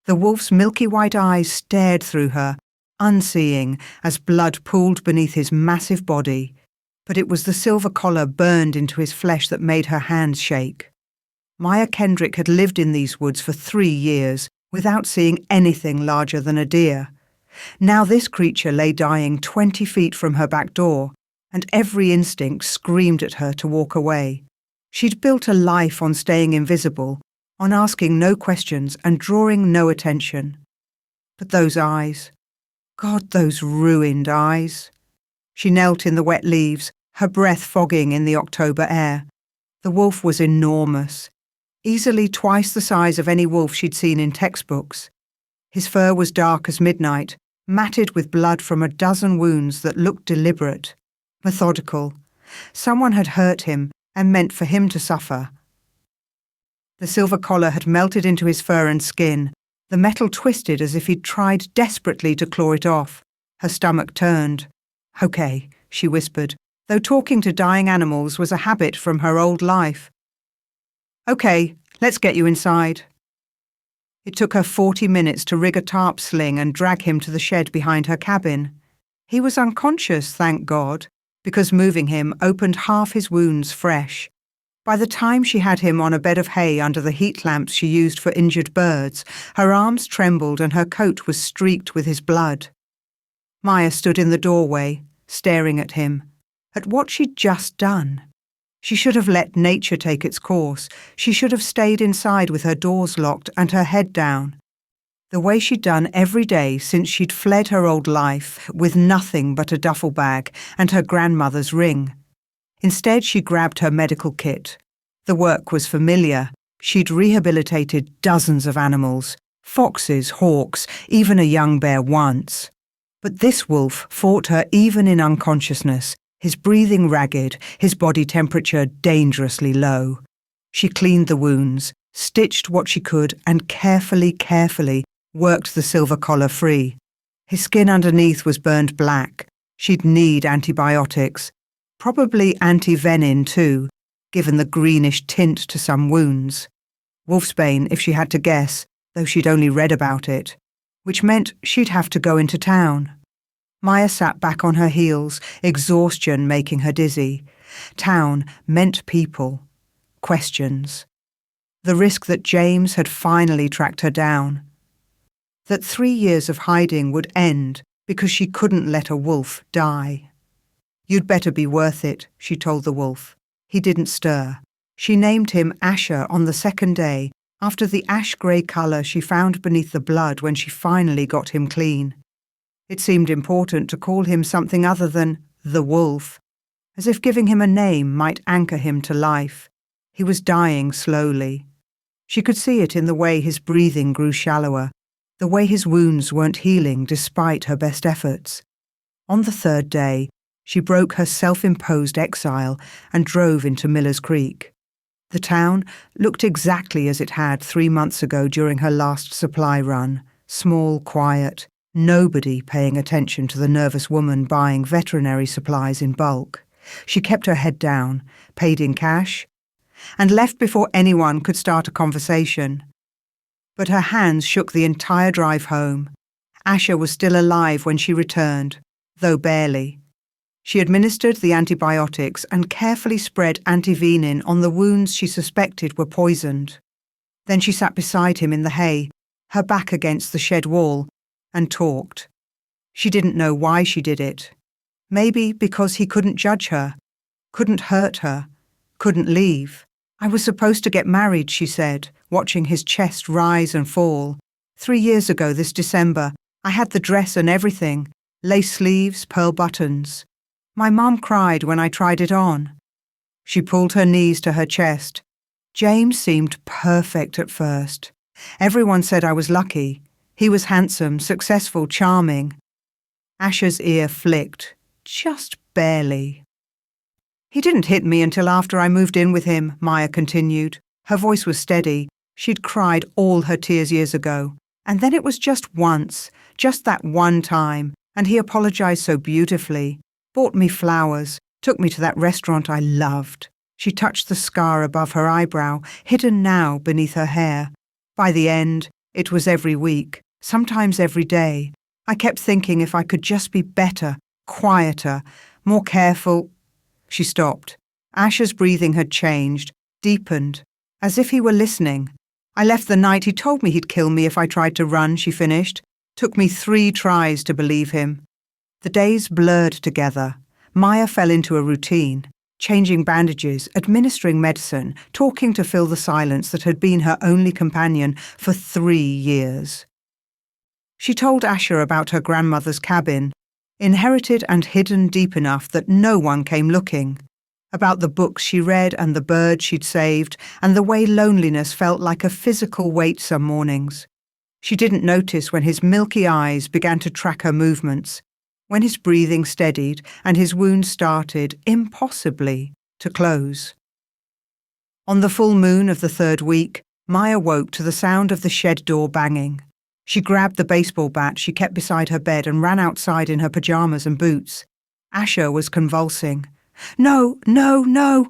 The wolf's milky white eyes stared through her, unseeing, as blood pooled beneath his massive body. But it was the silver collar burned into his flesh that made her hands shake. Maya Kendrick had lived in these woods for 3 years without seeing anything larger than a deer. Now this creature lay dying 20 feet from her back door, and every instinct screamed at her to walk away. She'd built a life on staying invisible, on asking no questions and drawing no attention. But those eyes, God, those ruined eyes. She knelt in the wet leaves, her breath fogging in the October air. The wolf was enormous, easily twice the size of any wolf she'd seen in textbooks. His fur was dark as midnight, matted with blood from a dozen wounds that looked deliberate, methodical. Someone had hurt him and meant for him to suffer. The silver collar had melted into his fur and skin. The metal twisted as if he'd tried desperately to claw it off. Her stomach turned. "Okay," she whispered, though talking to dying animals was a habit from her old life. "Okay, let's get you inside." It took her 40 minutes to rig a tarp sling and drag him to the shed behind her cabin. He was unconscious, thank God, because moving him opened half his wounds fresh. By the time she had him on a bed of hay under the heat lamps she used for injured birds, her arms trembled and her coat was streaked with his blood. Maya stood in the doorway, staring at him, at what she'd just done. She should have let nature take its course. She should have stayed inside with her doors locked and her head down. The way she'd done every day since she'd fled her old life with nothing but a duffel bag and her grandmother's ring. Instead, she grabbed her medical kit. The work was familiar. She'd rehabilitated dozens of animals, foxes, hawks, even a young bear once. But this wolf fought her even in unconsciousness, his breathing ragged, his body temperature dangerously low. She cleaned the wounds, stitched what she could, and carefully worked the silver collar free. His skin underneath was burned black. She'd need antibiotics. Probably anti-venin too, given the greenish tint to some wounds. Wolfsbane, if she had to guess, though she'd only read about it, which meant she'd have to go into town. Maya sat back on her heels, exhaustion making her dizzy. Town meant people. Questions. The risk that James had finally tracked her down. That 3 years of hiding would end because she couldn't let a wolf die. "You'd better be worth it," she told the wolf. He didn't stir. She named him Asher on the second day, after the ash-grey colour she found beneath the blood when she finally got him clean. It seemed important to call him something other than the wolf, as if giving him a name might anchor him to life. He was dying slowly. She could see it in the way his breathing grew shallower, the way his wounds weren't healing despite her best efforts. On the 3rd day, she broke her self-imposed exile and drove into Miller's Creek. The town looked exactly as it had 3 months ago during her last supply run, small, quiet, nobody paying attention to the nervous woman buying veterinary supplies in bulk. She kept her head down, paid in cash, and left before anyone could start a conversation. But her hands shook the entire drive home. Asher was still alive when she returned, though barely. She administered the antibiotics and carefully spread antivenin on the wounds she suspected were poisoned. Then she sat beside him in the hay, her back against the shed wall, and talked. She didn't know why she did it. Maybe because he couldn't judge her, couldn't hurt her, couldn't leave. "I was supposed to get married," she said, watching his chest rise and fall. 3 years ago this December, I had the dress and everything, lace sleeves, pearl buttons. My mom cried when I tried it on. She pulled her knees to her chest. James seemed perfect at first. Everyone said I was lucky. He was handsome, successful, charming. Asher's ear flicked, just barely. "He didn't hit me until after I moved in with him," Maya continued. Her voice was steady. She'd cried all her tears years ago. And then it was just once, just that one time, and he apologized so beautifully. Bought me flowers, took me to that restaurant I loved. She touched the scar above her eyebrow, hidden now beneath her hair. By the end, It was every week, sometimes every day. I kept thinking if I could just be better, quieter, more careful. She stopped. Asher's breathing had changed, deepened, as if he were listening. I left the night he told me he'd kill me if I tried to run, she finished. Took me 3 tries to believe him. The days blurred together. Maya fell into a routine, changing bandages, administering medicine, talking to fill the silence that had been her only companion for 3 years. She told Asher about her grandmother's cabin, inherited and hidden deep enough that no one came looking, about the books she read and the birds she'd saved, and the way loneliness felt like a physical weight some mornings. She didn't notice when his milky eyes began to track her movements, when his breathing steadied and his wounds started, impossibly, to close. On the full moon of the 3rd week, Maya woke to the sound of the shed door banging. She grabbed the baseball bat she kept beside her bed and ran outside in her pajamas and boots. Asher was convulsing. "No, no, no!"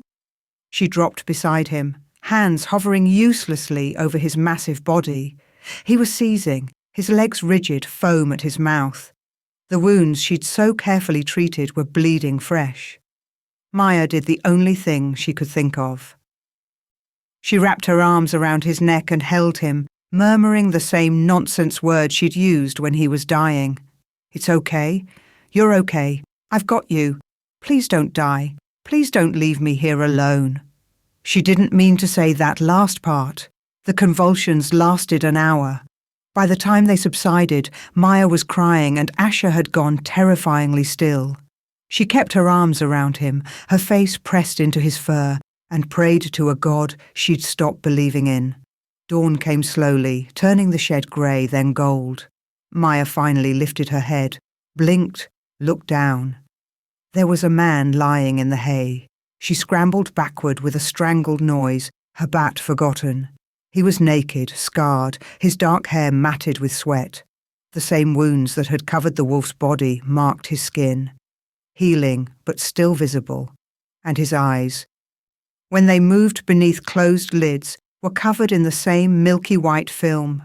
She dropped beside him, hands hovering uselessly over his massive body. He was seizing, his legs rigid, foam at his mouth. The wounds she'd so carefully treated were bleeding fresh. Maya did the only thing she could think of. She wrapped her arms around his neck and held him, murmuring the same nonsense words she'd used when he was dying. "It's okay. You're okay. I've got you. Please don't die. Please don't leave me here alone." She didn't mean to say that last part. The convulsions lasted an hour. By the time they subsided, Maya was crying and Asher had gone terrifyingly still. She kept her arms around him, her face pressed into his fur, and prayed to a god she'd stopped believing in. Dawn came slowly, turning the shed grey, then gold. Maya finally lifted her head, blinked, looked down. There was a man lying in the hay. She scrambled backward with a strangled noise, her bat forgotten. He was naked, scarred, his dark hair matted with sweat. The same wounds that had covered the wolf's body marked his skin. Healing, but still visible. And his eyes, when they moved beneath closed lids, were covered in the same milky white film.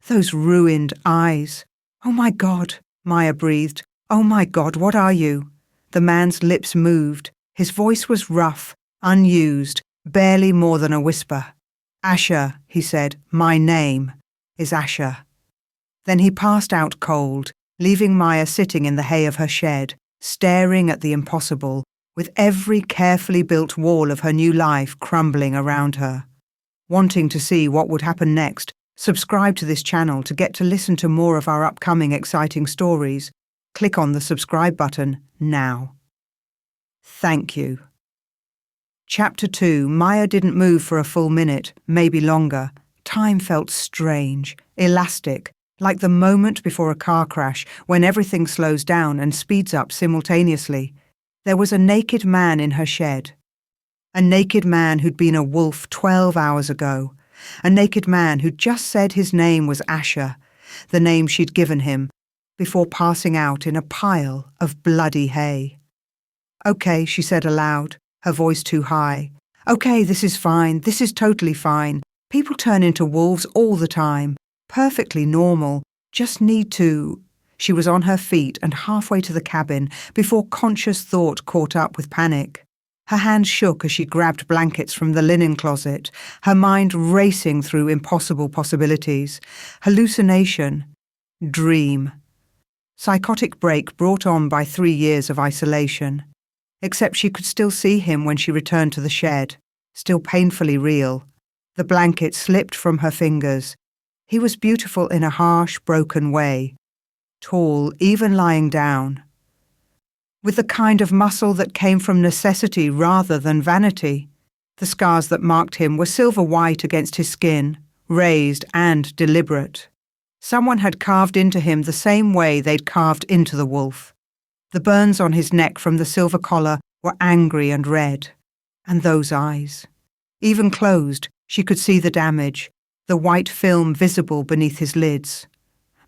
Those ruined eyes. "Oh my God," Maya breathed. "Oh my God, what are you?" The man's lips moved. His voice was rough, unused, barely more than a whisper. "Asher," he said, "my name is Asher." Then he passed out cold, leaving Maya sitting in the hay of her shed, staring at the impossible, with every carefully built wall of her new life crumbling around her. Wanting to see what would happen next, subscribe to this channel to get to listen to more of our upcoming exciting stories. Click on the subscribe button now. Thank you. Chapter 2. Maya didn't move for a full minute, maybe longer. Time felt strange, elastic, like the moment before a car crash when everything slows down and speeds up simultaneously. There was a naked man in her shed. A naked man who'd been a wolf 12 hours ago. A naked man who'd just said his name was Asher, the name she'd given him, before passing out in a pile of bloody hay. "Okay," she said aloud, her voice too high. "Okay, this is fine. This is totally fine. People turn into wolves all the time. Perfectly normal. Just need to..." She was on her feet and halfway to the cabin before conscious thought caught up with panic. Her hand shook as she grabbed blankets from the linen closet, her mind racing through impossible possibilities. Hallucination. Dream. Psychotic break brought on by 3 years of isolation. Except she could still see him when she returned to the shed, still painfully real. The blanket slipped from her fingers. He was beautiful in a harsh, broken way. Tall, even lying down. With the kind of muscle that came from necessity rather than vanity. The scars that marked him were silver white against his skin, raised and deliberate. Someone had carved into him the same way they'd carved into the wolf. The burns on his neck from the silver collar were angry and red. And those eyes. Even closed, she could see the damage, the white film visible beneath his lids.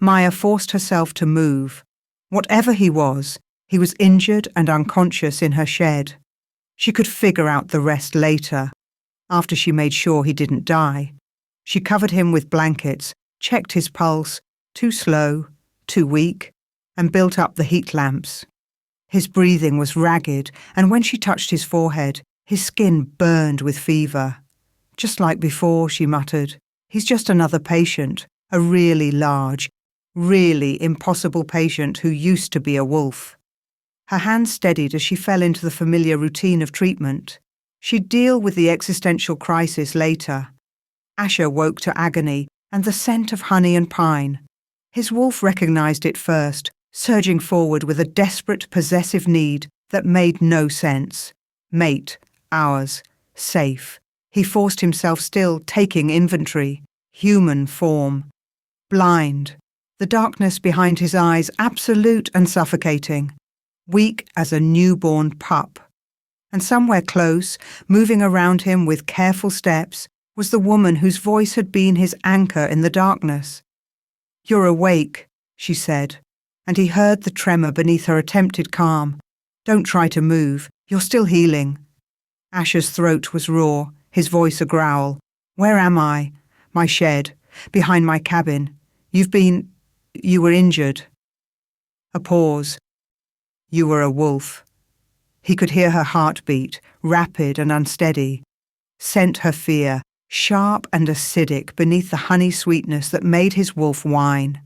Maya forced herself to move. Whatever he was injured and unconscious in her shed. She could figure out the rest later, after she made sure he didn't die. She covered him with blankets, checked his pulse, too slow, too weak, and built up the heat lamps. His breathing was ragged, and when she touched his forehead, his skin burned with fever. Just like before, she muttered. He's just another patient, a really large, really impossible patient who used to be a wolf. Her hand steadied as she fell into the familiar routine of treatment. She'd deal with the existential crisis later. Asher woke to agony and the scent of honey and pine. His wolf recognized it first, surging forward with a desperate, possessive need that made no sense. Mate, ours, safe. He forced himself still, taking inventory. Human form. Blind. The darkness behind his eyes absolute and suffocating. Weak as a newborn pup. And somewhere close, moving around him with careful steps, was the woman whose voice had been his anchor in the darkness. "You're awake," she said, and he heard the tremor beneath her attempted calm. "Don't try to move. You're still healing." Asher's throat was raw, his voice a growl. "Where am I?" "My shed. Behind my cabin. You were injured." A pause. "You were a wolf." He could hear her heartbeat, rapid and unsteady. Scent her fear, sharp and acidic beneath the honey sweetness that made his wolf whine.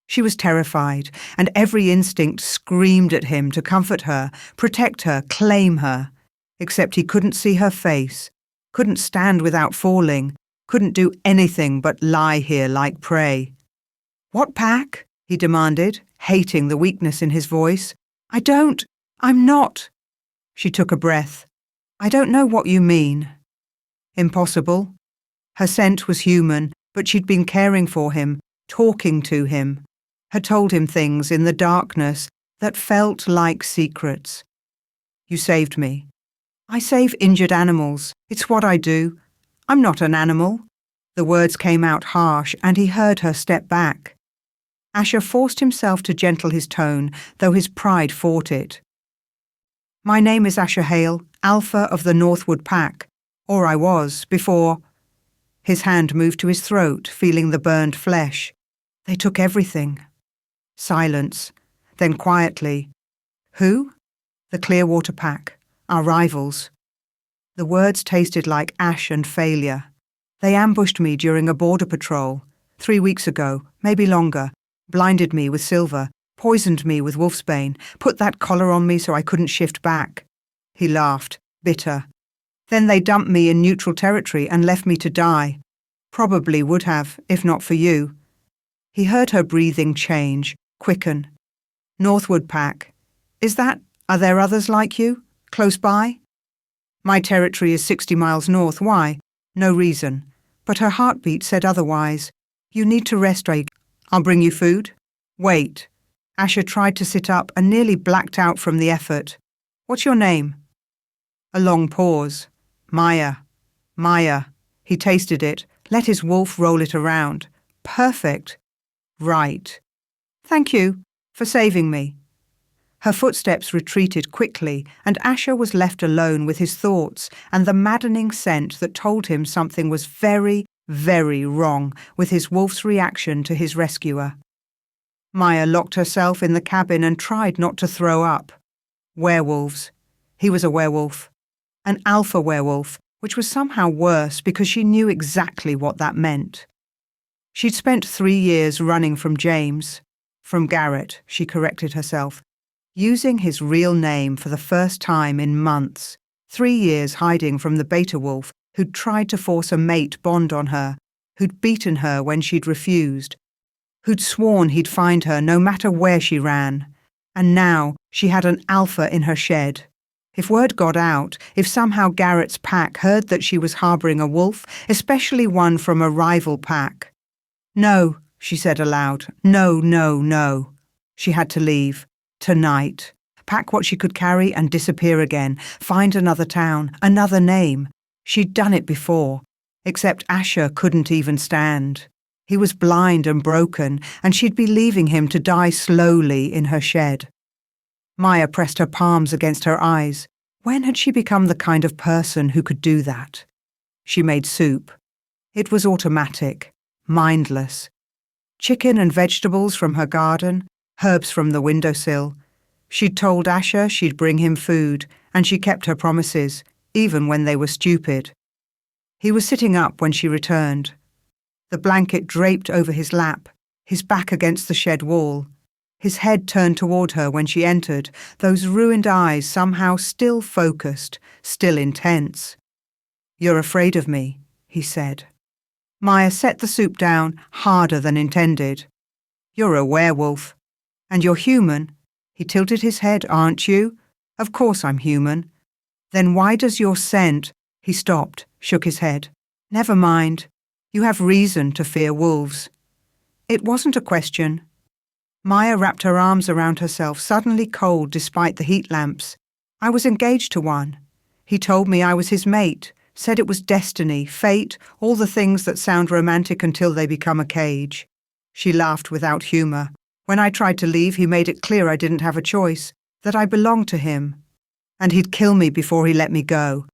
She was terrified, and every instinct screamed at him to comfort her, protect her, claim her. Except he couldn't see her face, couldn't stand without falling, couldn't do anything but lie here like prey. "What pack?" he demanded, hating the weakness in his voice. I'm not." She took a breath. "I don't know what you mean." Impossible. Her scent was human, but she'd been caring for him, talking to him, had told him things in the darkness that felt like secrets. "You saved me." "I save injured animals. It's what I do. I'm not an animal." The words came out harsh, and he heard her step back. Asher forced himself to gentle his tone, though his pride fought it. "My name is Asher Hale, Alpha of the Northwood Pack. Or I was, before—" His hand moved to his throat, feeling the burned flesh. "They took everything." Silence. Then quietly. "Who?" "The Clearwater Pack. Our rivals." The words tasted like ash and failure. "They ambushed me during a border patrol. 3 weeks ago, maybe longer. Blinded me with silver. Poisoned me with wolfsbane, put that collar on me so I couldn't shift back." He laughed, bitter. "Then they dumped me in neutral territory and left me to die. Probably would have, if not for you." He heard her breathing change, quicken. "Northwood Pack. Are there others like you? Close by?" "My territory is 60 miles north. Why?" "No reason." But her heartbeat said otherwise. "You need to rest, I'll bring you food." "Wait." Asher tried to sit up and nearly blacked out from the effort. "What's your name?" A long pause. "Maya." "Maya." He tasted it, let his wolf roll it around. "Perfect." "Right." "Thank you for saving me." Her footsteps retreated quickly, and Asher was left alone with his thoughts and the maddening scent that told him something was very, very wrong with his wolf's reaction to his rescuer. Maya locked herself in the cabin and tried not to throw up. Werewolves. He was a werewolf. An alpha werewolf, which was somehow worse because she knew exactly what that meant. She'd spent 3 years running from James. From Garrett, she corrected herself. Using his real name for the first time in months. 3 years hiding from the beta wolf who'd tried to force a mate bond on her, who'd beaten her when she'd refused, who'd sworn he'd find her no matter where she ran. And now she had an alpha in her shed. If word got out, if somehow Garrett's pack heard that she was harboring a wolf, especially one from a rival pack. "No," she said aloud. "No, no, no." She had to leave. Tonight. Pack what she could carry and disappear again. Find another town, another name. She'd done it before. Except Asher couldn't even stand. He was blind and broken, and she'd be leaving him to die slowly in her shed. Maya pressed her palms against her eyes. When had she become the kind of person who could do that? She made soup. It was automatic, mindless. Chicken and vegetables from her garden, herbs from the windowsill. She'd told Asher she'd bring him food, and she kept her promises, even when they were stupid. He was sitting up when she returned. The blanket draped over his lap, his back against the shed wall. His head turned toward her when she entered, those ruined eyes somehow still focused, still intense. "You're afraid of me," he said. Maya set the soup down harder than intended. "You're a werewolf. And you're human." He tilted his head. "Aren't you?" "Of course I'm human." "Then why does your scent—" He stopped, shook his head. "Never mind. You have reason to fear wolves." It wasn't a question. Maya wrapped her arms around herself, suddenly cold despite the heat lamps. "I was engaged to one. He told me I was his mate, said it was destiny, fate, all the things that sound romantic until they become a cage." She laughed without humor. "When I tried to leave, he made it clear I didn't have a choice, that I belonged to him. And he'd kill me before he let me go."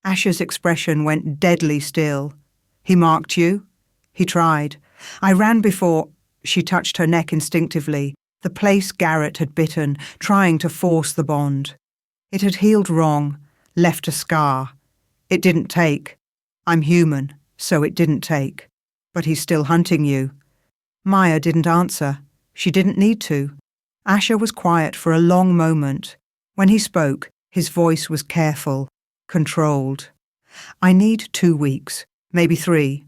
Asher's expression went deadly still. "He marked you?" "He tried. I ran before—" She touched her neck instinctively, the place Garrett had bitten, trying to force the bond. It had healed wrong, left a scar. It didn't take. I'm human, so it didn't take. But he's still hunting you. Maya didn't answer. She didn't need to. Asher was quiet for a long moment. When he spoke, his voice was careful, controlled. "I need 2 weeks, maybe 3.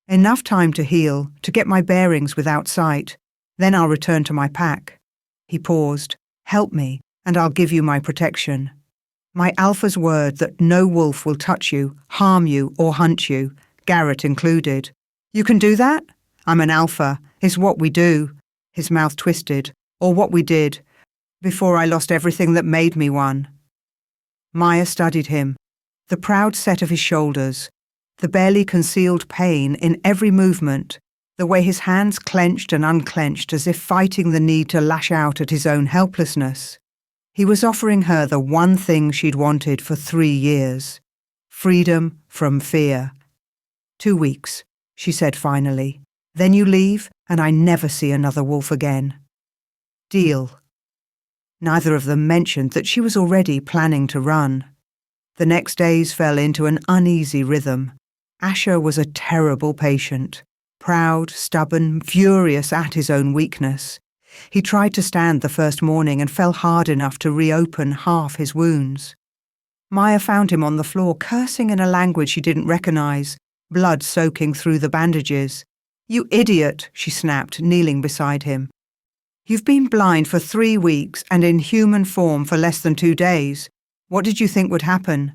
Enough time to heal, to get my bearings without sight. Then I'll return to my pack." He paused. "Help me, and I'll give you my protection. My alpha's word that no wolf will touch you, harm you, or hunt you, Garrett included." "You can do that?" "I'm an alpha. It's what we do." His mouth twisted. "Or what we did, before I lost everything that made me one." Maya studied him, the proud set of his shoulders, the barely concealed pain in every movement, the way his hands clenched and unclenched as if fighting the need to lash out at his own helplessness. He was offering her the one thing she'd wanted for 3 years. Freedom from fear. 2 weeks, she said finally. Then you leave, and I never see another wolf again. Deal. Neither of them mentioned that she was already planning to run. The next days fell into an uneasy rhythm. Asher was a terrible patient, proud, stubborn, furious at his own weakness. He tried to stand the first morning and fell hard enough to reopen half his wounds. Maya found him on the floor, cursing in a language she didn't recognize, blood soaking through the bandages. "You idiot," she snapped, kneeling beside him. "You've been blind for 3 weeks and in human form for less than 2 days. What did you think would happen?"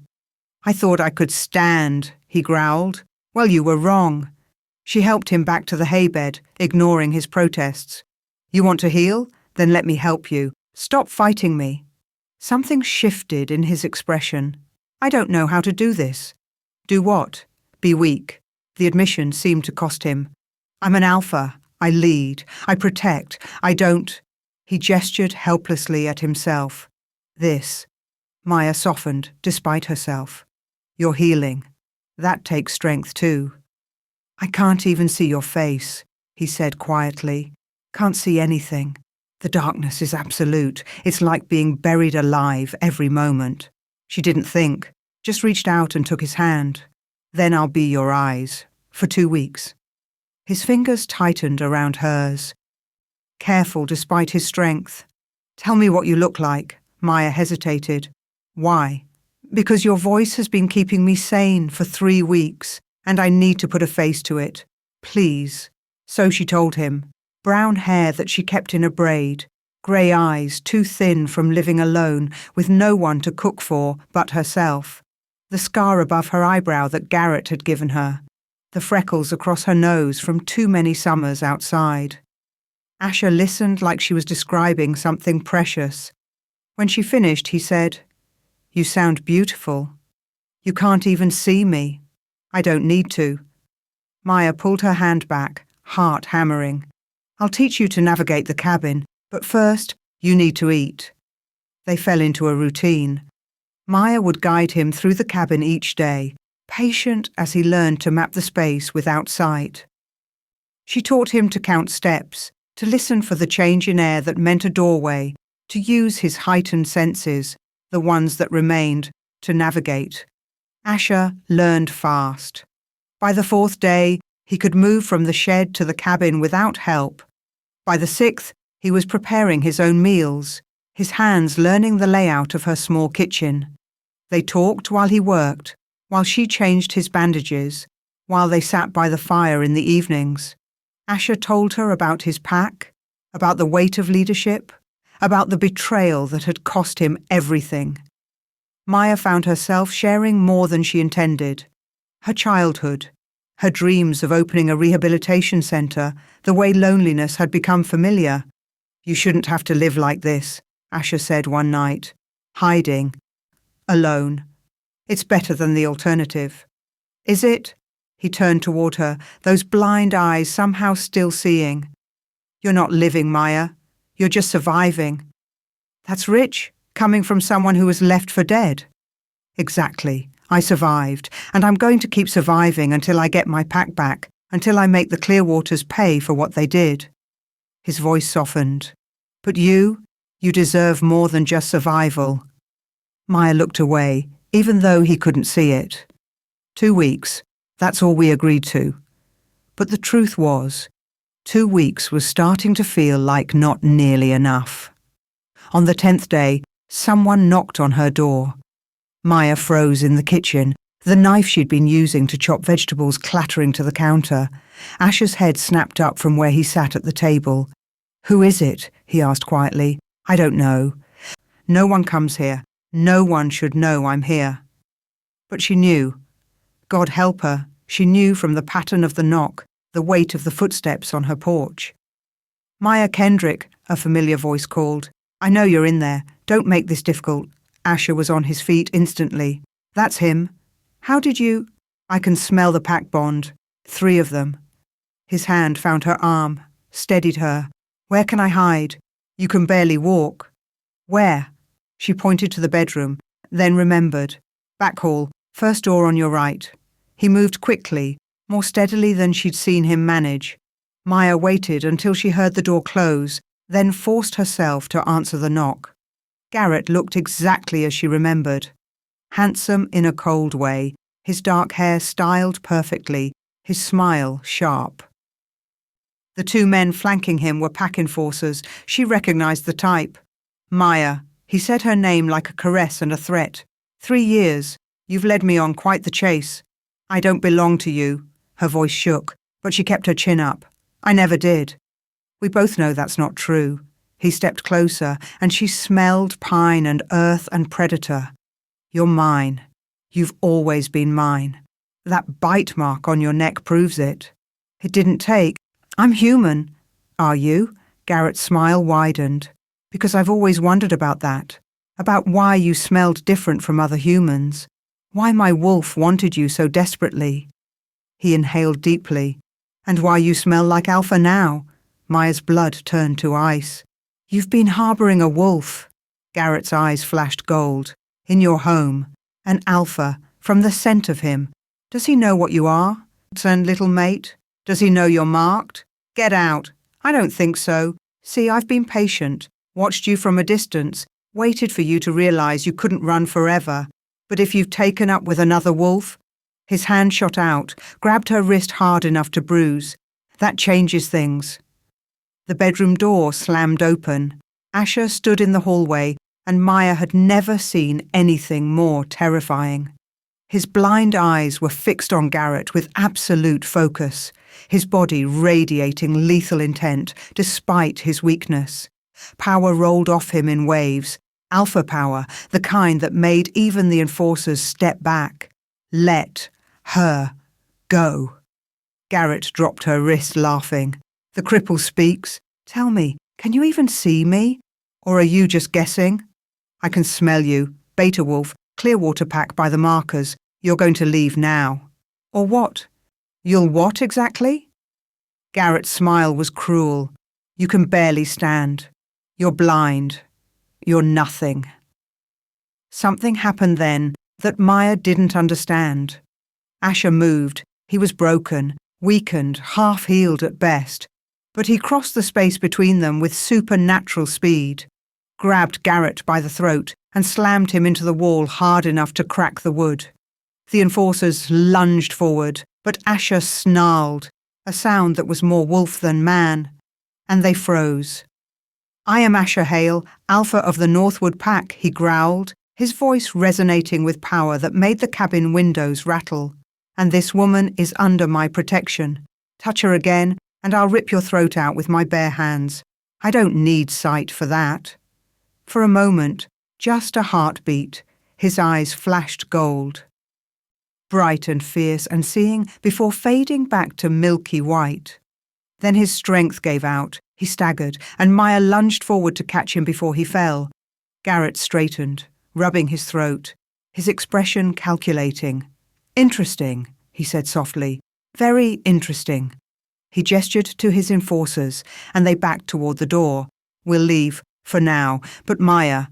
"I thought I could stand," he growled. "Well, you were wrong." She helped him back to the haybed, ignoring his protests. "You want to heal? Then let me help you. Stop fighting me." Something shifted in his expression. "I don't know how to do this." "Do what?" "Be weak." The admission seemed to cost him. "I'm an alpha. I lead. I protect. I don't—" He gestured helplessly at himself. "This." Maya softened, despite herself. "You're healing. That takes strength too." "I can't even see your face," he said quietly. "Can't see anything. The darkness is absolute. It's like being buried alive every moment." She didn't think, just reached out and took his hand. "Then I'll be your eyes. For 2 weeks." His fingers tightened around hers. Careful despite his strength. "Tell me what you look like." Maya hesitated. "Why?" "Because your voice has been keeping me sane for 3 weeks, and I need to put a face to it. Please." So she told him. Brown hair that she kept in a braid, grey eyes too thin from living alone with no one to cook for but herself, the scar above her eyebrow that Garrett had given her, the freckles across her nose from too many summers outside. Asher listened like she was describing something precious. When she finished, he said, "You sound beautiful. You can't even see me." "I don't need to." Maya pulled her hand back, heart hammering. "I'll teach you to navigate the cabin, but first, you need to eat." They fell into a routine. Maya would guide him through the cabin each day, patient as he learned to map the space without sight. She taught him to count steps, to listen for the change in air that meant a doorway, to use his heightened senses, the ones that remained, to navigate. Asher learned fast. By the 4th day, he could move from the shed to the cabin without help. By the 6th, he was preparing his own meals, his hands learning the layout of her small kitchen. They talked while he worked, while she changed his bandages, while they sat by the fire in the evenings. Asher told her about his pack, about the weight of leadership, about the betrayal that had cost him everything. Maya found herself sharing more than she intended. Her childhood, her dreams of opening a rehabilitation centre, the way loneliness had become familiar. "You shouldn't have to live like this," Asher said one night, hiding, alone. "It's better than the alternative." "Is it?" He turned toward her, those blind eyes somehow still seeing. "You're not living, Maya. You're just surviving." "That's rich, coming from someone who was left for dead." "Exactly. I survived, and I'm going to keep surviving until I get my pack back, until I make the Clearwaters pay for what they did." His voice softened. "But you deserve more than just survival." Maya looked away, even though he couldn't see it. 2 weeks. That's all we agreed to. But the truth was, 2 weeks was starting to feel like not nearly enough. On the 10th day, someone knocked on her door. Maya froze in the kitchen, the knife she'd been using to chop vegetables clattering to the counter. Asher's head snapped up from where he sat at the table. "Who is it?" he asked quietly. "I don't know. No one comes here. No one should know I'm here." But she knew. God help her, she knew from the pattern of the knock, the weight of the footsteps on her porch. "Maya Kendrick," a familiar voice called. "I know you're in there. Don't make this difficult." Asher was on his feet instantly. "That's him. How did you—" "I can smell the pack bond. 3 of them." His hand found her arm, steadied her. "Where can I hide? You can barely walk." "Where?" She pointed to the bedroom, then remembered. "Back hall, first door on your right." He moved quickly, more steadily than she'd seen him manage. Maya waited until she heard the door close, then forced herself to answer the knock. Garrett looked exactly as she remembered. Handsome in a cold way, his dark hair styled perfectly, his smile sharp. The 2 men flanking him were pack enforcers. She recognized the type. "Maya." He said her name like a caress and a threat. 3 years. You've led me on quite the chase. I don't belong to you." Her voice shook, but she kept her chin up. "I never did." "We both know that's not true." He stepped closer, and she smelled pine and earth and predator. "You're mine. You've always been mine. That bite mark on your neck proves it." "It didn't take. I'm human." "Are you?" Garrett's smile widened. "Because I've always wondered about that. About why you smelled different from other humans. Why my wolf wanted you so desperately." He inhaled deeply. "And why you smell like Alpha now." Maya's blood turned to ice. "You've been harboring a wolf." Garrett's eyes flashed gold. "In your home. An Alpha, from the scent of him. Does he know what you are? And little mate? Does he know you're marked? Get out." "I don't think so. See, I've been patient. Watched you from a distance. Waited for you to realize you couldn't run forever. But if you've taken up with another wolf—" His hand shot out, grabbed her wrist hard enough to bruise. "That changes things." The bedroom door slammed open. Asher stood in the hallway, and Maya had never seen anything more terrifying. His blind eyes were fixed on Garrett with absolute focus, his body radiating lethal intent despite his weakness. Power rolled off him in waves. Alpha power, the kind that made even the enforcers step back. Let her go. Garrett dropped her wrist, laughing. "The cripple speaks. Tell me, can you even see me? Or are you just guessing?" "I can smell you. Beta Wolf, Clearwater pack by the markers. You're going to leave now." "Or what?" "You'll what exactly?" Garrett's smile was cruel. "You can barely stand. You're blind. You're nothing." Something happened then that Maya didn't understand. Asher moved. He was broken, weakened, half-healed at best, but he crossed the space between them with supernatural speed, grabbed Garrett by the throat and slammed him into the wall hard enough to crack the wood. The enforcers lunged forward, but Asher snarled, a sound that was more wolf than man, and they froze. "I am Asher Hale, Alpha of the Northwood Pack," he growled, his voice resonating with power that made the cabin windows rattle. "And this woman is under my protection. Touch her again, and I'll rip your throat out with my bare hands. I don't need sight for that." For a moment, just a heartbeat, his eyes flashed gold, bright and fierce and seeing before fading back to milky white. Then his strength gave out, he staggered, and Maya lunged forward to catch him before he fell. Garrett straightened, rubbing his throat, his expression calculating. "Interesting," he said softly. "Very interesting." He gestured to his enforcers, and they backed toward the door. "We'll leave, for now, but Maya,"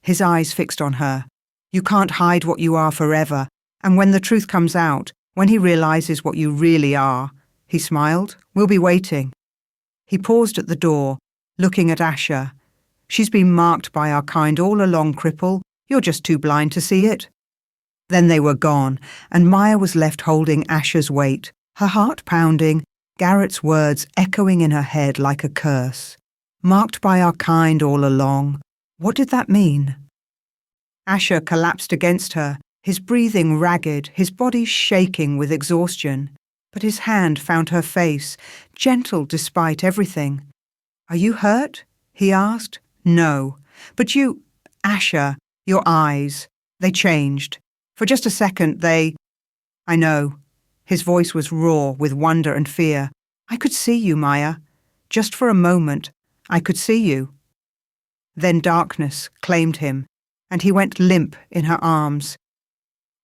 his eyes fixed on her, "you can't hide what you are forever, and when the truth comes out, when he realizes what you really are," he smiled, "we'll be waiting." He paused at the door, looking at Asher. "She's been marked by our kind all along, cripple. You're just too blind to see it." Then they were gone, and Maya was left holding Asher's weight, her heart pounding, Garrett's words echoing in her head like a curse. Marked by our kind all along. What did that mean? Asher collapsed against her, his breathing ragged, his body shaking with exhaustion. But his hand found her face, gentle despite everything. "Are you hurt?" he asked. "No. But you—" "Asher, your eyes. They changed. For just a second, they—" "I know." His voice was raw with wonder and fear. "I could see you, Maya. Just for a moment, I could see you." Then darkness claimed him, and he went limp in her arms.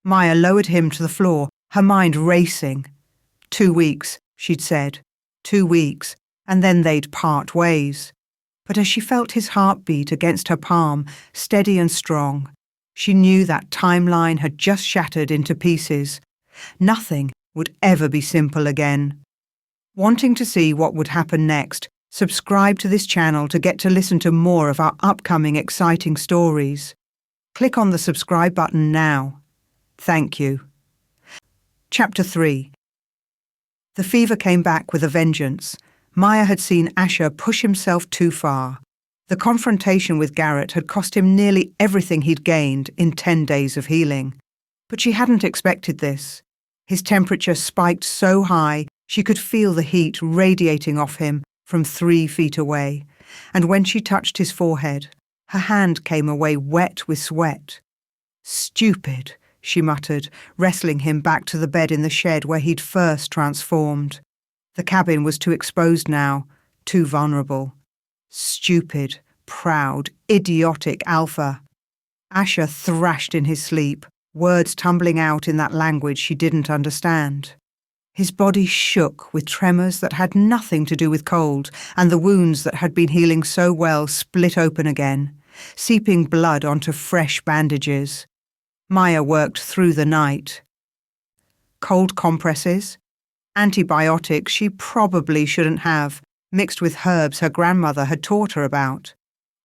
Maya lowered him to the floor, her mind racing. 2 weeks, she'd said. 2 weeks, and then they'd part ways. But as she felt his heartbeat against her palm, steady and strong, she knew that timeline had just shattered into pieces. Nothing would ever be simple again. Wanting to see what would happen next, subscribe to this channel to get to listen to more of our upcoming exciting stories. Click on the subscribe button now. Thank you. Chapter 3. The fever came back with a vengeance. Maya had seen Asher push himself too far. The confrontation with Garrett had cost him nearly everything he'd gained in 10 days of healing. But she hadn't expected this. His temperature spiked so high she could feel the heat radiating off him from 3 feet away, and when she touched his forehead, her hand came away wet with sweat. "Stupid," she muttered, wrestling him back to the bed in the shed where he'd first transformed. The cabin was too exposed now, too vulnerable. Stupid, proud, idiotic Alpha. Asher thrashed in his sleep, words tumbling out in that language she didn't understand. His body shook with tremors that had nothing to do with cold, and the wounds that had been healing so well split open again, seeping blood onto fresh bandages. Maya worked through the night. Cold compresses, antibiotics she probably shouldn't have, mixed with herbs her grandmother had taught her about.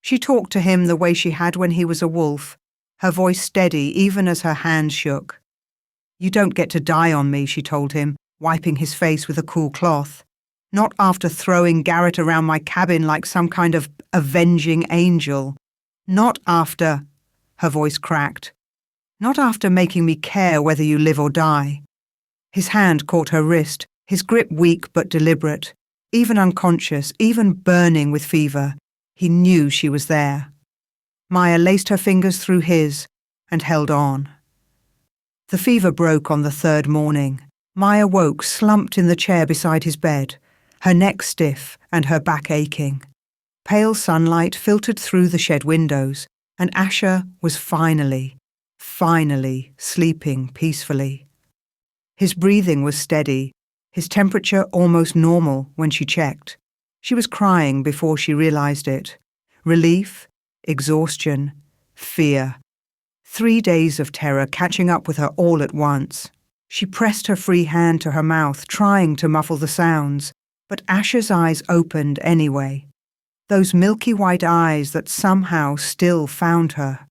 She talked to him the way she had when he was a wolf, her voice steady even as her hands shook. "You don't get to die on me," she told him, wiping his face with a cool cloth. "Not after throwing Garrett around my cabin like some kind of avenging angel. Not after—" her voice cracked. "Not after making me care whether you live or die." His hand caught her wrist, his grip weak but deliberate. Even unconscious, even burning with fever, he knew she was there. Maya laced her fingers through his and held on. The fever broke on the 3rd morning. Maya woke slumped in the chair beside his bed, her neck stiff and her back aching. Pale sunlight filtered through the shed windows, and Asher was finally sleeping peacefully. His breathing was steady, his temperature almost normal when she checked. She was crying before she realized it. Relief, exhaustion, fear. 3 days of terror catching up with her all at once. She pressed her free hand to her mouth, trying to muffle the sounds, but Asher's eyes opened anyway. Those milky white eyes that somehow still found her.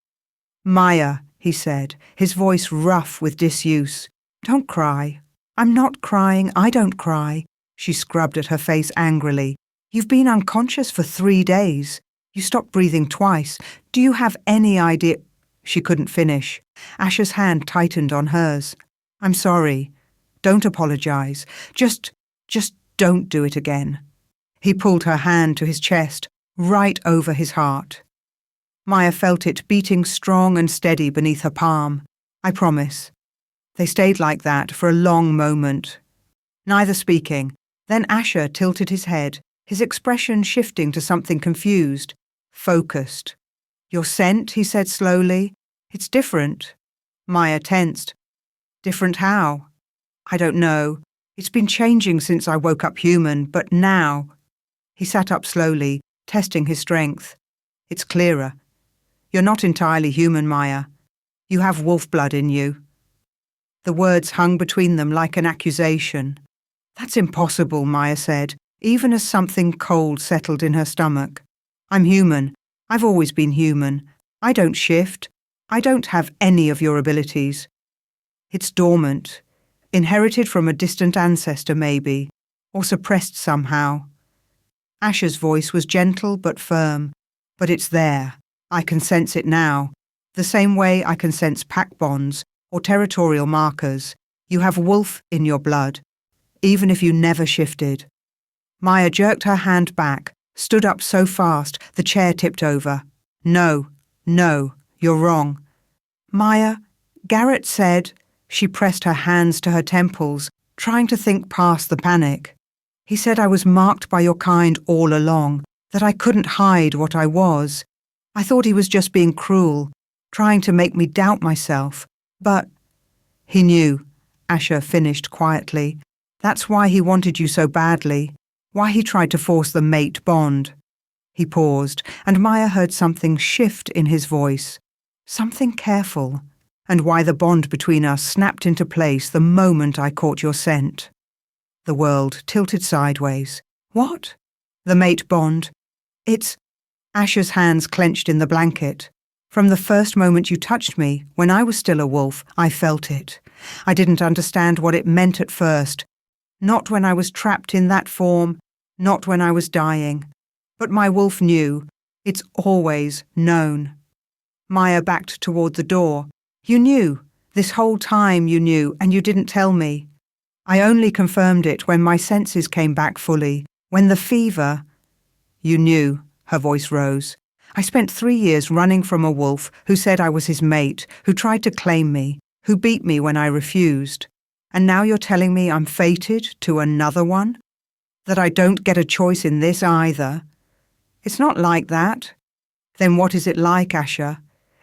"Maya," he said, his voice rough with disuse. "Don't cry." "I'm not crying, I don't cry." She scrubbed at her face angrily. "You've been unconscious for 3 days. You stopped breathing twice. Do you have any idea—" She couldn't finish. Asher's hand tightened on hers. "I'm sorry. Don't apologize. Just don't do it again." He pulled her hand to his chest, right over his heart. Maya felt it beating strong and steady beneath her palm. "I promise." They stayed like that for a long moment, neither speaking. Then Asher tilted his head, his expression shifting to something confused, focused. "Your scent," he said slowly. "It's different." Maya tensed. "Different how?" "I don't know. It's been changing since I woke up human, but now—" He sat up slowly, testing his strength. "It's clearer. You're not entirely human, Maya. You have wolf blood in you." The words hung between them like an accusation. "That's impossible," Maya said, even as something cold settled in her stomach. "I'm human. I've always been human. I don't shift. I don't have any of your abilities. It's dormant, inherited from a distant ancestor maybe, or suppressed somehow." Asher's voice was gentle but firm. "But it's there. I can sense it now. The same way I can sense pack bonds or territorial markers. You have wolf in your blood, even if you never shifted." Maya jerked her hand back, stood up so fast the chair tipped over. No, you're wrong." "Maya, Garrett said—" She pressed her hands to her temples, trying to think past the panic. "He said I was marked by your kind all along, that I couldn't hide what I was. I thought he was just being cruel, trying to make me doubt myself. But—" "He knew," Asher finished quietly. "That's why he wanted you so badly. Why he tried to force the mate bond." He paused, and Maya heard something shift in his voice. Something careful. "And why the bond between us snapped into place the moment I caught your scent." The world tilted sideways. "What?" "The mate bond. It's—" Asher's hands clenched in the blanket. "From the first moment you touched me, when I was still a wolf, I felt it. I didn't understand what it meant at first. Not when I was trapped in that form, not when I was dying. But my wolf knew. It's always known." Maya backed toward the door. "You knew. This whole time you knew, and you didn't tell me. I only confirmed it when my senses came back fully, when the fever—" "You knew," her voice rose. "I spent 3 years running from a wolf who said I was his mate, who tried to claim me, who beat me when I refused. And now you're telling me I'm fated to another one? That I don't get a choice in this either? It's not like that." "Then what is it like, Asher?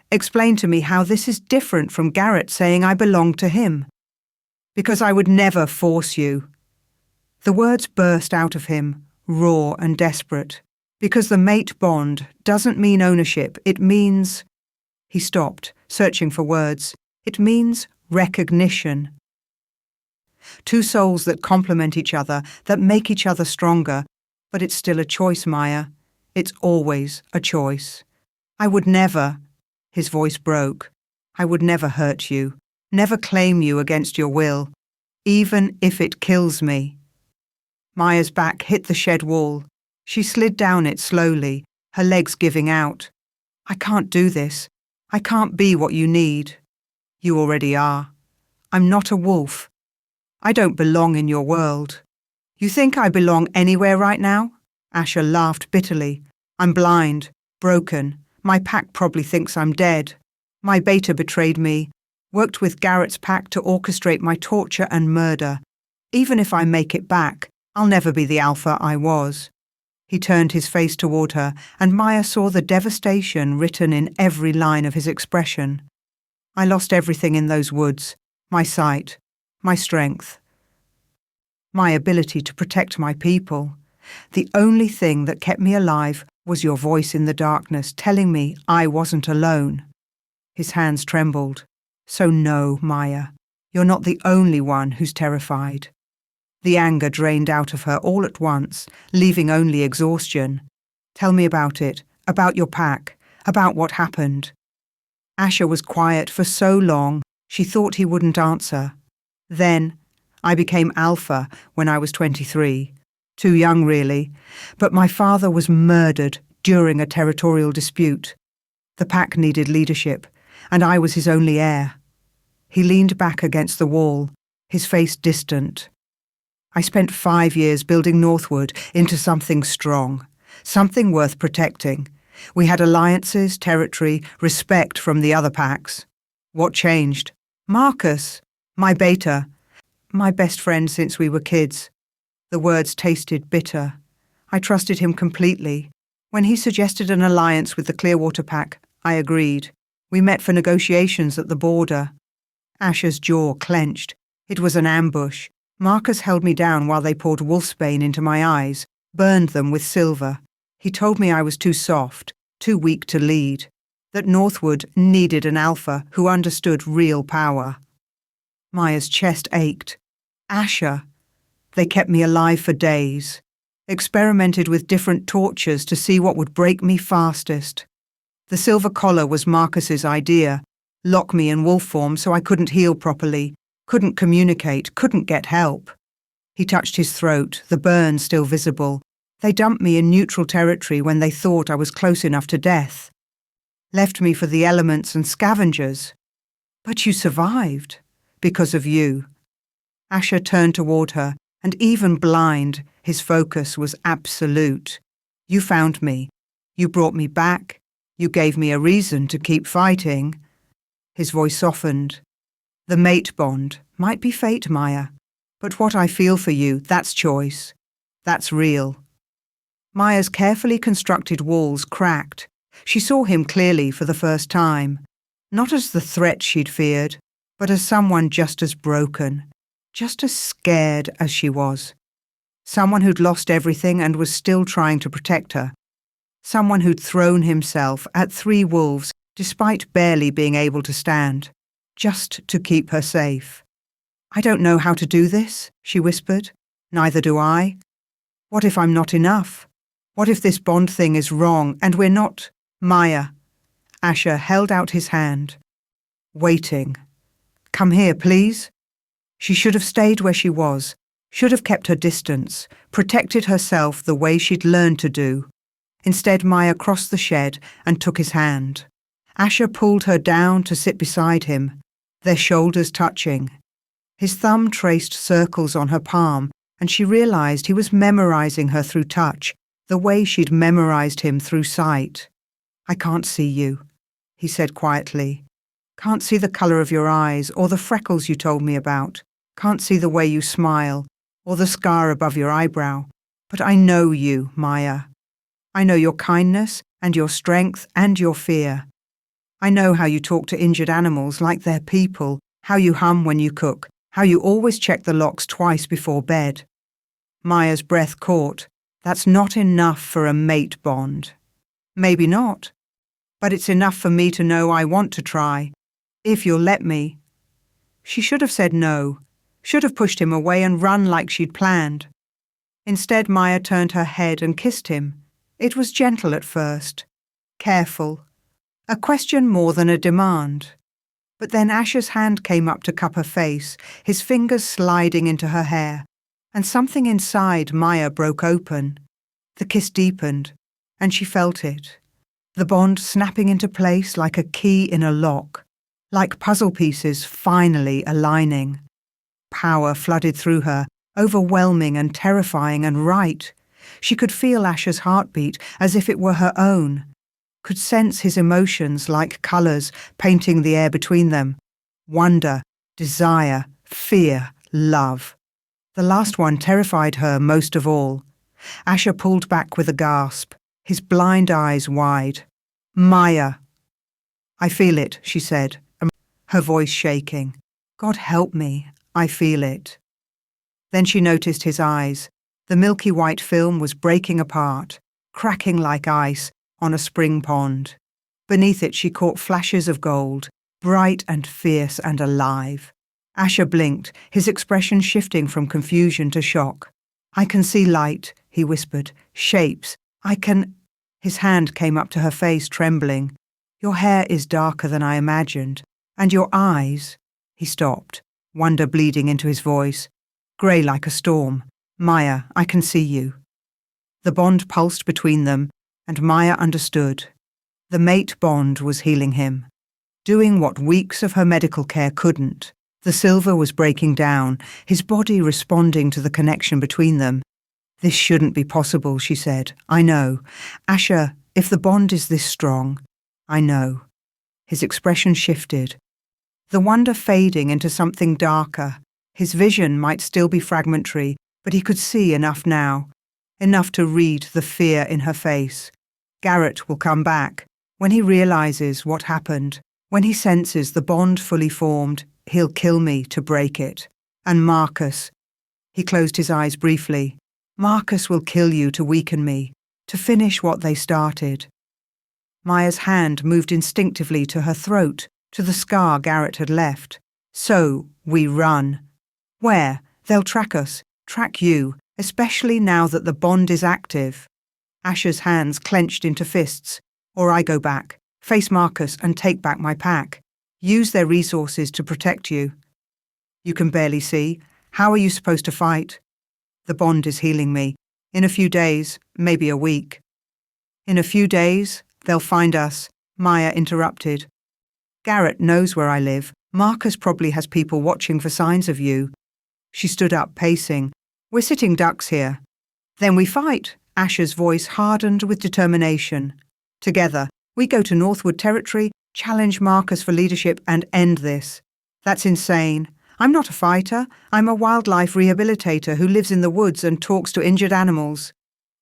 Explain to me how this is different from Garrett saying I belong to him." "Because I would never force you." The words burst out of him, raw and desperate. "Because the mate bond doesn't mean ownership, it means—" He stopped, searching for words. "It means recognition. Two souls that complement each other, that make each other stronger. But it's still a choice, Maya. It's always a choice. I would never—" His voice broke. "I would never hurt you, never claim you against your will, even if it kills me." Maya's back hit the shed wall. She slid down it slowly, her legs giving out. "I can't do this. I can't be what you need. You already are. I'm not a wolf. I don't belong in your world." "You think I belong anywhere right now?" Asher laughed bitterly. "I'm blind, broken. My pack probably thinks I'm dead. My beta betrayed me, worked with Garrett's pack to orchestrate my torture and murder. Even if I make it back, I'll never be the alpha I was." He turned his face toward her, and Maya saw the devastation written in every line of his expression. "I lost everything in those woods. My sight, my strength, my ability to protect my people. The only thing that kept me alive was your voice in the darkness telling me I wasn't alone." His hands trembled. "So no, Maya. You're not the only one who's terrified." The anger drained out of her all at once, leaving only exhaustion. "Tell me about it, about your pack, about what happened." Asher was quiet for so long, she thought he wouldn't answer. "Then, I became alpha when I was 23. Too young, really. But my father was murdered during a territorial dispute. The pack needed leadership, and I was his only heir." He leaned back against the wall, his face distant. "I spent 5 years building Northwood into something strong, something worth protecting. We had alliances, territory, respect from the other packs. What changed? Marcus, my beta, my best friend since we were kids." The words tasted bitter. "I trusted him completely. When he suggested an alliance with the Clearwater Pack, I agreed. We met for negotiations at the border." Asher's jaw clenched. It was an ambush. Marcus held me down while they poured wolfsbane into my eyes, burned them with silver. He told me I was too soft, too weak to lead, that Northwood needed an alpha who understood real power. Maya's chest ached. Asher. They kept me alive for days, experimented with different tortures to see what would break me fastest. The silver collar was Marcus's idea. Lock me in wolf form so I couldn't heal properly, couldn't communicate, couldn't get help. He touched his throat, the burn still visible. They dumped me in neutral territory when they thought I was close enough to death. Left me for the elements and scavengers. But you survived. Because of you. Asher turned toward her, and even blind, his focus was absolute. You found me. You brought me back. You gave me a reason to keep fighting. His voice softened. The mate bond might be fate, Maya. But what I feel for you, that's choice. That's real. Maya's carefully constructed walls cracked. She saw him clearly for the first time. Not as the threat she'd feared, but as someone just as broken, just as scared as she was. Someone who'd lost everything and was still trying to protect her. Someone who'd thrown himself at 3 wolves despite barely being able to stand, just to keep her safe. "I don't know how to do this," she whispered. "Neither do I. What if I'm not enough? What if this bond thing is wrong and we're not—" "Maya." Asher held out his hand. "Waiting. Come here, please." She should have stayed where she was, should have kept her distance, protected herself the way she'd learned to do. Instead, Maya crossed the shed and took his hand. Asher pulled her down to sit beside him, their shoulders touching. His thumb traced circles on her palm, and she realized he was memorizing her through touch, the way she'd memorized him through sight. "I can't see you," he said quietly. "Can't see the color of your eyes or the freckles you told me about. Can't see the way you smile or the scar above your eyebrow. But I know you, Maya. I know your kindness and your strength and your fear. I know how you talk to injured animals like they're people, how you hum when you cook, how you always check the locks twice before bed." Maya's breath caught. "That's not enough for a mate bond." "Maybe not. But it's enough for me to know I want to try. If you'll let me." She should have said no, should have pushed him away and run like she'd planned. Instead, Maya turned her head and kissed him. It was gentle at first, careful, a question more than a demand. But then Asher's hand came up to cup her face, his fingers sliding into her hair, and something inside Maya broke open. The kiss deepened, and she felt it. The bond snapping into place like a key in a lock, like puzzle pieces finally aligning. Power flooded through her, overwhelming and terrifying and right. She could feel Asher's heartbeat as if it were her own, could sense his emotions like colours painting the air between them. Wonder, desire, fear, love. The last one terrified her most of all. Asher pulled back with a gasp, his blind eyes wide. "Maya." "I feel it," she said, her voice shaking. "God help me, I feel it." Then she noticed his eyes. The milky white film was breaking apart, cracking like ice on a spring pond. Beneath it she caught flashes of gold, bright and fierce and alive. Asher blinked, his expression shifting from confusion to shock. "I can see light," he whispered. "Shapes. I can—" His hand came up to her face, trembling. "Your hair is darker than I imagined. And your eyes—" He stopped, wonder bleeding into his voice. "Grey like a storm. Maya, I can see you." The bond pulsed between them, and Maya understood. The mate bond was healing him, doing what weeks of her medical care couldn't. The silver was breaking down, his body responding to the connection between them. "This shouldn't be possible," she said. "I know. Asher, if the bond is this strong, I know." His expression shifted, the wonder fading into something darker. His vision might still be fragmentary, but he could see enough now, enough to read the fear in her face. Garrett will come back. When he realizes what happened, when he senses the bond fully formed, he'll kill me to break it. And Marcus. He closed his eyes briefly. Marcus will kill you to weaken me, to finish what they started. Maya's hand moved instinctively to her throat, to the scar Garrett had left. "So, we run." "Where? They'll track us, track you, especially now that the bond is active." Asher's hands clenched into fists. "Or I go back, face Marcus and take back my pack. Use their resources to protect you." "You can barely see. How are you supposed to fight?" "The bond is healing me. In a few days, maybe a week." "In a few days, they'll find us," Maya interrupted. "Garrett knows where I live. Marcus probably has people watching for signs of you." She stood up, pacing. "We're sitting ducks here." "Then we fight." Asher's voice hardened with determination. "Together, we go to Northwood Territory, challenge Marcus for leadership, and end this." "That's insane. I'm not a fighter. I'm a wildlife rehabilitator who lives in the woods and talks to injured animals."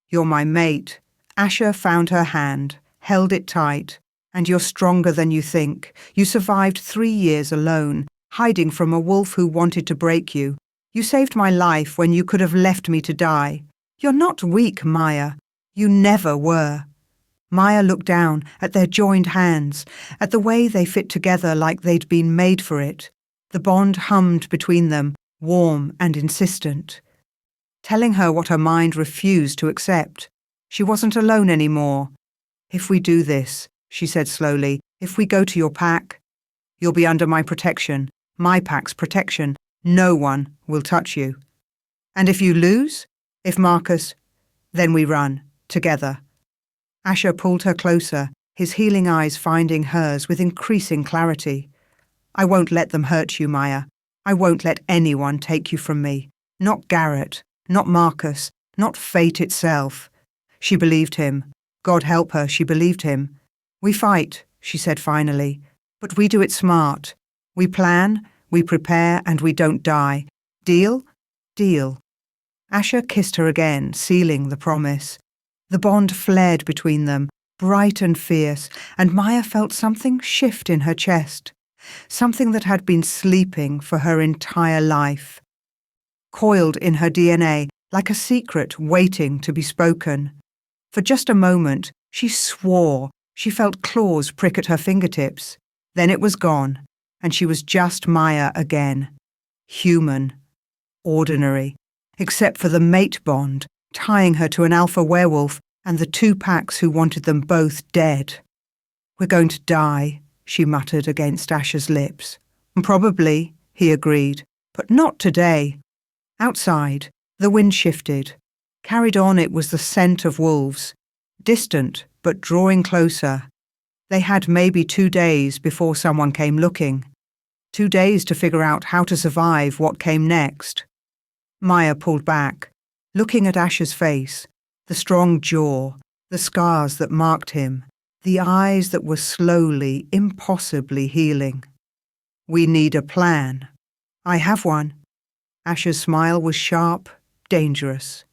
"You're my mate." Asher found her hand, held it tight. "And you're stronger than you think. You survived 3 years alone, hiding from a wolf who wanted to break you. You saved my life when you could have left me to die. You're not weak, Maya. You never were." Maya looked down at their joined hands, at the way they fit together like they'd been made for it. The bond hummed between them, warm and insistent, telling her what her mind refused to accept. She wasn't alone anymore. "If we do this," she said slowly, "if we go to your pack, you'll be under my protection, my pack's protection. No one will touch you. And if you lose, if Marcus, then we run, together." Asher pulled her closer, his healing eyes finding hers with increasing clarity. "I won't let them hurt you, Maya. I won't let anyone take you from me. Not Garrett, not Marcus, not fate itself." She believed him. God help her, she believed him. "We fight," she said finally, "but we do it smart. We plan, we prepare, and we don't die. Deal? Deal." Asher kissed her again, sealing the promise. The bond flared between them, bright and fierce, and Maya felt something shift in her chest, something that had been sleeping for her entire life, coiled in her DNA like a secret waiting to be spoken. For just a moment, she swore she felt claws prick at her fingertips. Then it was gone, and she was just Maya again. Human. Ordinary. Except for the mate bond, tying her to an alpha werewolf and the 2 packs who wanted them both dead. "We're going to die," she muttered against Asher's lips. "Probably," he agreed, "but not today." Outside, the wind shifted. Carried on it was the scent of wolves, distant but drawing closer. They had maybe 2 days before someone came looking. 2 days to figure out how to survive what came next. Maya pulled back, looking at Asher's face, the strong jaw, the scars that marked him, the eyes that were slowly, impossibly healing. "We need a plan." "I have one." Asher's smile was sharp, dangerous.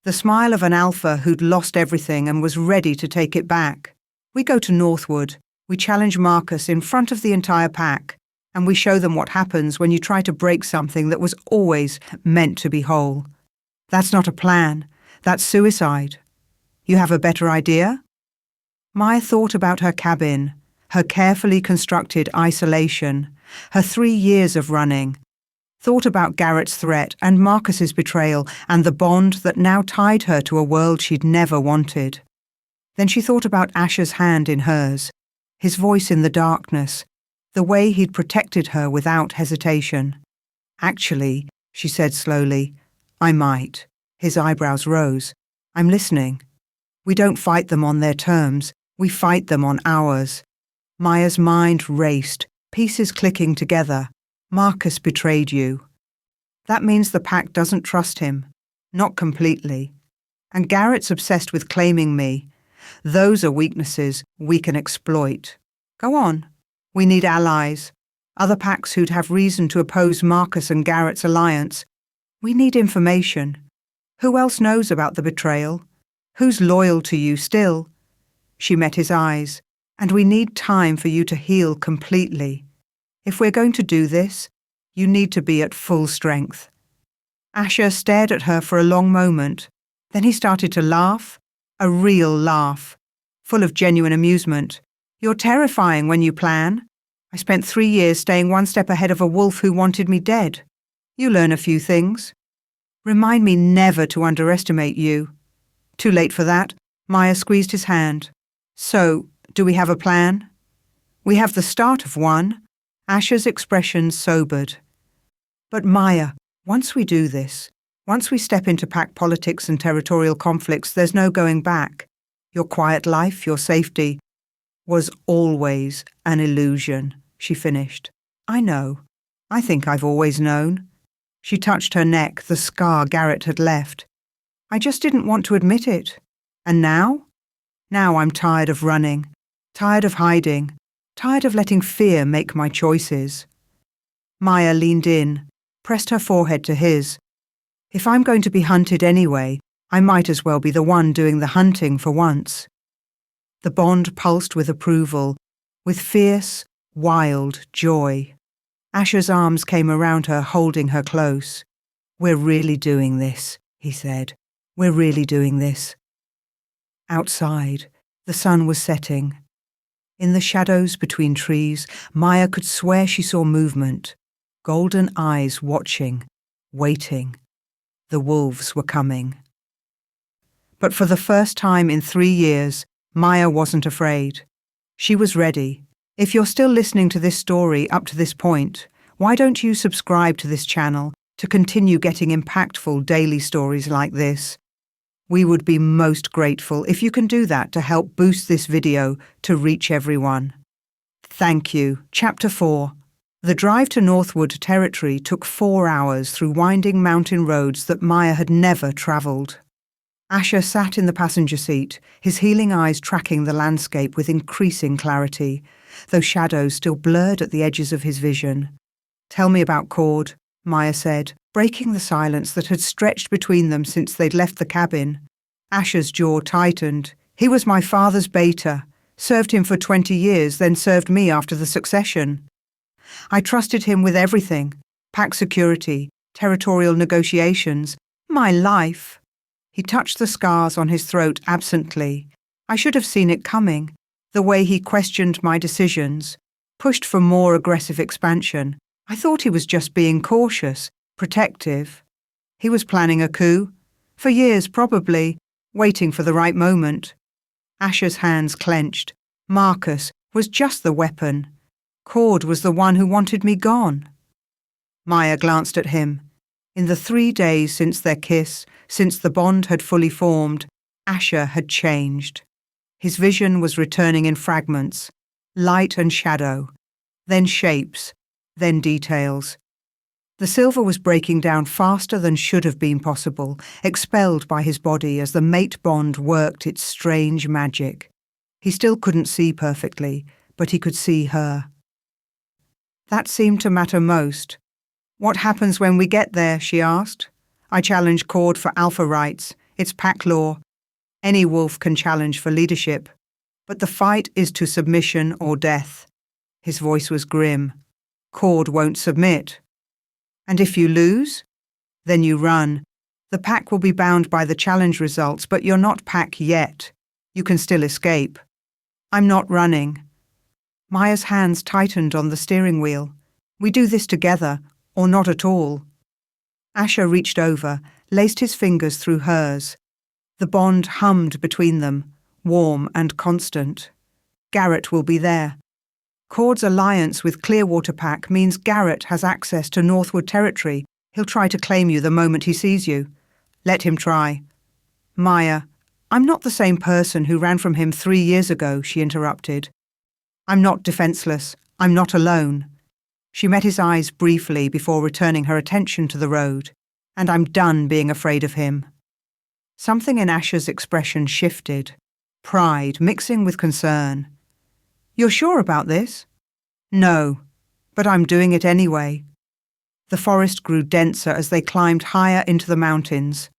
The smile of an alpha who'd lost everything and was ready to take it back. "We go to Northwood. We challenge Marcus in front of the entire pack, and we show them what happens when you try to break something that was always meant to be whole. That's not a plan. That's suicide. You have a better idea?" Maya thought about her cabin, her carefully constructed isolation, her 3 years of running, thought about Garrett's threat and Marcus's betrayal and the bond that now tied her to a world she'd never wanted. Then she thought about Asher's hand in hers, his voice in the darkness, the way he'd protected her without hesitation. "Actually," she said slowly, "I might." His eyebrows rose. "I'm listening. We don't fight them on their terms. We fight them on ours." Maya's mind raced, pieces clicking together. Marcus betrayed you. That means the pack doesn't trust him. Not completely. And Garrett's obsessed with claiming me. Those are weaknesses we can exploit. Go on. We need allies. Other packs who'd have reason to oppose Marcus and Garrett's alliance. We need information. Who else knows about the betrayal? Who's loyal to you still? She met his eyes. And we need time for you to heal completely. If we're going to do this, you need to be at full strength. Asher stared at her for a long moment. Then he started to laugh. A real laugh. Full of genuine amusement. "You're terrifying when you plan. I spent 3 years staying one step ahead of a wolf who wanted me dead. You learn a few things. Remind me never to underestimate you." Too late for that. Maya squeezed his hand. "So, do we have a plan?" "We have the start of one." Asher's expression sobered. "But Maya, once we do this, once we step into pack politics and territorial conflicts, there's no going back. Your quiet life, your safety, was always an illusion," she finished. "I know. I think I've always known." She touched her neck, the scar Garrett had left. "I just didn't want to admit it. And now? Now I'm tired of running, tired of hiding, tired of letting fear make my choices." Maya leaned in, pressed her forehead to his. "If I'm going to be hunted anyway, I might as well be the one doing the hunting for once." The bond pulsed with approval, with fierce, wild joy. Asher's arms came around her, holding her close. "We're really doing this," he said. "We're really doing this." Outside, the sun was setting. In the shadows between trees, Maya could swear she saw movement, golden eyes watching, waiting. The wolves were coming. But for the first time in 3 years, Maya wasn't afraid. She was ready. If you're still listening to this story up to this point, why don't you subscribe to this channel to continue getting impactful daily stories like this? We would be most grateful if you can do that to help boost this video to reach everyone. Thank you. Chapter 4. The drive to Northwood Territory took 4 hours through winding mountain roads that Maya had never travelled. Asher sat in the passenger seat, his healing eyes tracking the landscape with increasing clarity, though shadows still blurred at the edges of his vision. "Tell me about Cord," Maya said, breaking the silence that had stretched between them since they'd left the cabin. Asher's jaw tightened. "He was my father's beta, served him for 20 years, then served me after the succession. I trusted him with everything, pack security, territorial negotiations, my life." He touched the scars on his throat absently. "I should have seen it coming, the way he questioned my decisions, pushed for more aggressive expansion. I thought he was just being cautious, protective. He was planning a coup. For years, probably, waiting for the right moment." Asher's hands clenched. "Marcus was just the weapon. Cord was the one who wanted me gone." Maya glanced at him. In the 3 days since their kiss, since the bond had fully formed, Asher had changed. His vision was returning in fragments, light and shadow, then shapes, then details. The silver was breaking down faster than should have been possible, expelled by his body as the mate bond worked its strange magic. He still couldn't see perfectly, but he could see her. That seemed to matter most. "What happens when we get there?" she asked. "I challenge Cord for alpha rights. It's pack law. Any wolf can challenge for leadership. But the fight is to submission or death." His voice was grim. "Cord won't submit." "And if you lose? Then you run. The pack will be bound by the challenge results, but you're not pack yet. You can still escape." "I'm not running." Maya's hands tightened on the steering wheel. "We do this together, or not at all. Asher reached over, laced his fingers through hers. The bond hummed between them, warm and constant. Garrett will be there. Cord's alliance with Clearwater Pack means Garrett has access to Northwood territory. He'll try to claim you the moment he sees you. Let him try. Maya, I'm not the same person who ran from him 3 years ago, she interrupted. I'm not defenseless. I'm not alone. She met his eyes briefly before returning her attention to the road. And I'm done being afraid of him. Something in Asher's expression shifted, pride mixing with concern. You're sure about this? No, but I'm doing it anyway. The forest grew denser as they climbed higher into the mountains.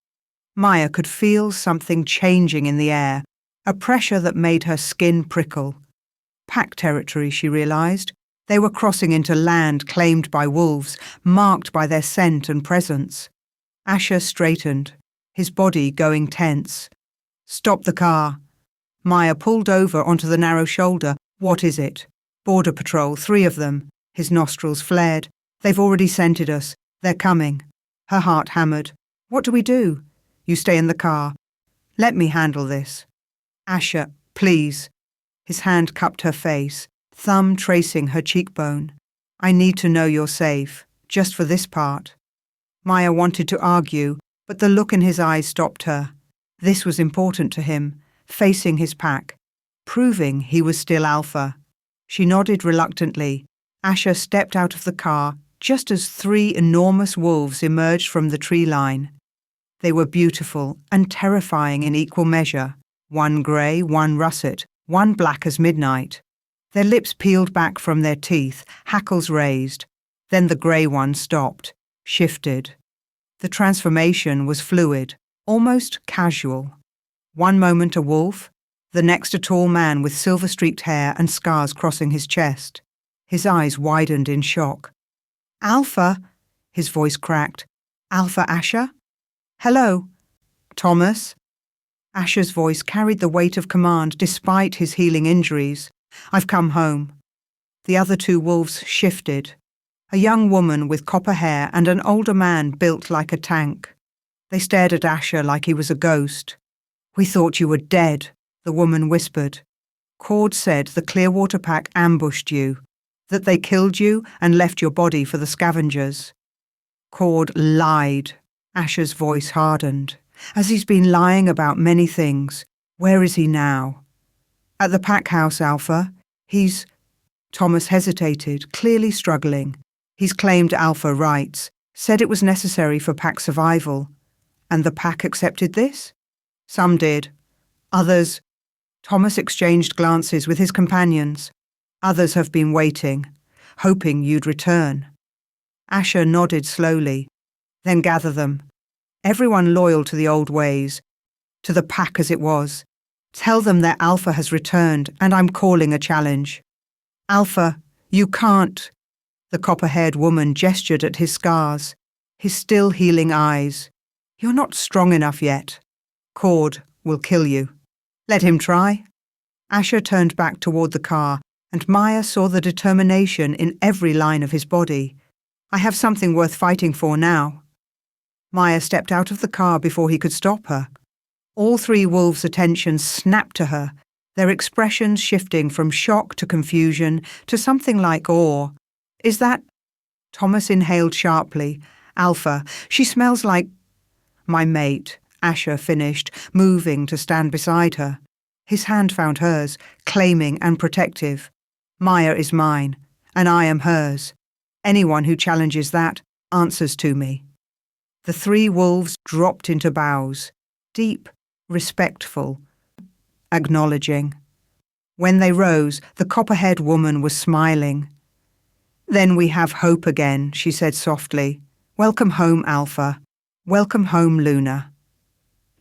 Maya could feel something changing in the air, a pressure that made her skin prickle. Pack territory, she realized. They were crossing into land claimed by wolves, marked by their scent and presence. Asher straightened, his body going tense. Stop the car. Maya pulled over onto the narrow shoulder. What is it? Border Patrol, 3 of them. His nostrils flared. They've already scented us. They're coming. Her heart hammered. What do we do? You stay in the car. Let me handle this. Asher, please. His hand cupped her face, thumb tracing her cheekbone. I need to know you're safe, just for this part. Maya wanted to argue, but the look in his eyes stopped her. This was important to him, facing his pack, proving he was still alpha. She nodded reluctantly. Asher stepped out of the car just as 3 enormous wolves emerged from the tree line. They were beautiful and terrifying in equal measure, one grey, one russet, one black as midnight. Their lips peeled back from their teeth, hackles raised. Then the grey one stopped, shifted. The transformation was fluid, almost casual. One moment a wolf, the next a tall man with silver-streaked hair and scars crossing his chest. His eyes widened in shock. Alpha, his voice cracked. Alpha Asher? Hello. Thomas? Asher's voice carried the weight of command despite his healing injuries. I've come home. The other 2 wolves shifted. A young woman with copper hair and an older man built like a tank. They stared at Asher like he was a ghost. We thought you were dead, the woman whispered. Cord said the Clearwater Pack ambushed you, that they killed you and left your body for the scavengers. Cord lied. Asher's voice hardened. As he's been lying about many things. Where is he now? At the pack house, Alpha. He's... Thomas hesitated, clearly struggling. He's claimed alpha rights, said it was necessary for pack survival. And the pack accepted this? Some did. Others... Thomas exchanged glances with his companions. Others have been waiting, hoping you'd return. Asher nodded slowly. Then gather them. Everyone loyal to the old ways, to the pack as it was. Tell them their alpha has returned, and I'm calling a challenge. Alpha, you can't... The copper-haired woman gestured at his scars, his still healing eyes. You're not strong enough yet. Cord will kill you. Let him try. Asher turned back toward the car, and Maya saw the determination in every line of his body. I have something worth fighting for now. Maya stepped out of the car before he could stop her. All 3 wolves' attention snapped to her, their expressions shifting from shock to confusion to something like awe. Is that... Thomas inhaled sharply. Alpha, she smells like... My mate, Asher finished, moving to stand beside her. His hand found hers, claiming and protective. Maya is mine, and I am hers. Anyone who challenges that answers to me. The 3 wolves dropped into bows, deep, respectful, acknowledging. When they rose, the copper-haired woman was smiling. Then we have hope again, she said softly. Welcome home, Alpha. Welcome home, Luna.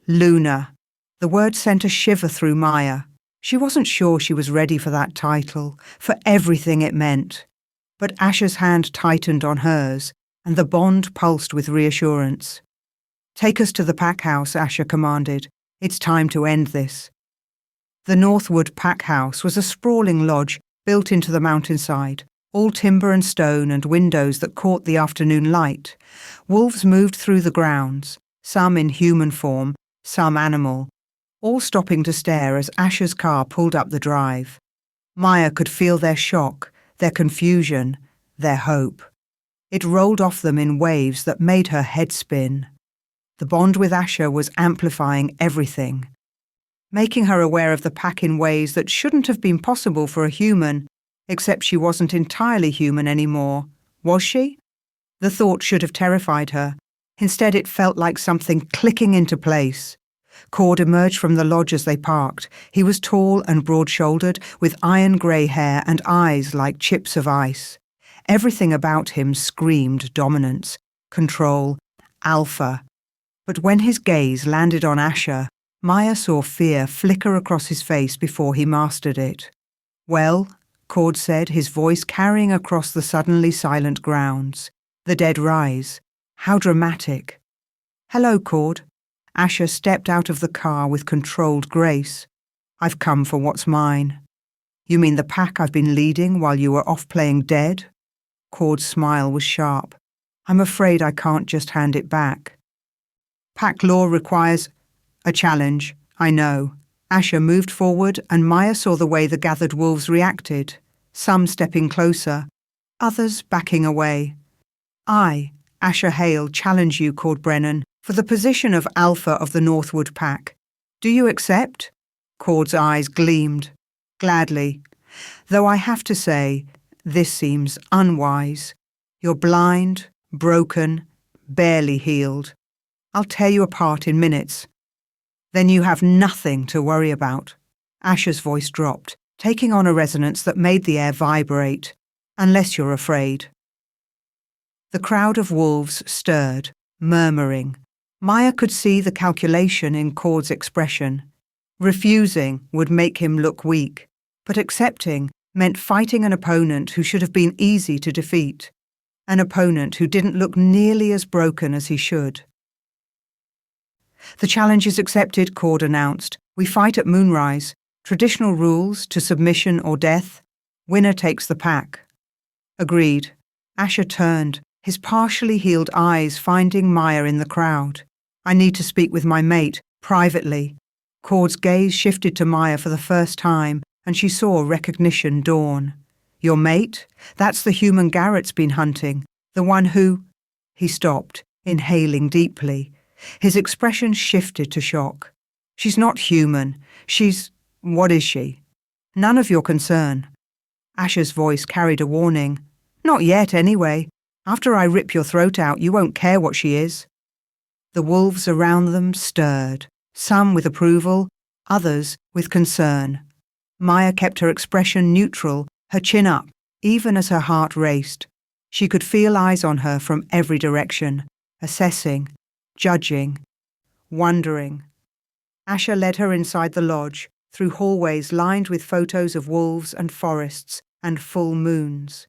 Luna. The word sent a shiver through Maya. She wasn't sure she was ready for that title, for everything it meant. But Asher's hand tightened on hers, and the bond pulsed with reassurance. Take us to the pack house, Asher commanded. It's time to end this. The Northwood pack house was a sprawling lodge built into the mountainside, all timber and stone and windows that caught the afternoon light. Wolves moved through the grounds, some in human form, some animal, all stopping to stare as Asher's car pulled up the drive. Maya could feel their shock, their confusion, their hope. It rolled off them in waves that made her head spin. The bond with Asher was amplifying everything, making her aware of the pack in ways that shouldn't have been possible for a human, except she wasn't entirely human anymore, was she? The thought should have terrified her. Instead, it felt like something clicking into place. Cord emerged from the lodge as they parked. He was tall and broad-shouldered, with iron-grey hair and eyes like chips of ice. Everything about him screamed dominance, control, alpha. But when his gaze landed on Asher, Maya saw fear flicker across his face before he mastered it. "Well," Cord said, his voice carrying across the suddenly silent grounds. "The dead rise. How dramatic." "Hello, Cord." Asher stepped out of the car with controlled grace. "I've come for what's mine." "You mean the pack I've been leading while you were off playing dead?" Cord's smile was sharp. "I'm afraid I can't just hand it back." "Pack law requires a challenge, I know." Asher moved forward and Maya saw the way the gathered wolves reacted, some stepping closer, others backing away. "I, Asher Hale, challenge you, Cord Brennan, for the position of alpha of the Northwood Pack. Do you accept?" Cord's eyes gleamed. "Gladly. Though I have to say, this seems unwise. You're blind, broken, barely healed. I'll tear you apart in minutes. Then you have nothing to worry about." Asher's voice dropped, taking on a resonance that made the air vibrate. "Unless you're afraid." The crowd of wolves stirred, murmuring. Maya could see the calculation in Cord's expression. Refusing would make him look weak, but accepting meant fighting an opponent who should have been easy to defeat, an opponent who didn't look nearly as broken as he should. "The challenge is accepted," Cord announced. "We fight at moonrise. Traditional rules to submission or death. Winner takes the pack." "Agreed." Asher turned, his partially healed eyes finding Maya in the crowd. "I need to speak with my mate, privately." Cord's gaze shifted to Maya for the first time, and she saw recognition dawn. "Your mate? That's the human Garrett's been hunting. The one who—" He stopped, inhaling deeply. His expression shifted to shock. "She's not human. She's— What is she?" "None of your concern." Asher's voice carried a warning. "Not yet, anyway. After I rip your throat out, you won't care what she is." The wolves around them stirred, some with approval, others with concern. Maya kept her expression neutral, her chin up, even as her heart raced. She could feel eyes on her from every direction, assessing, judging, wondering. Asher led her inside the lodge, through hallways lined with photos of wolves and forests and full moons.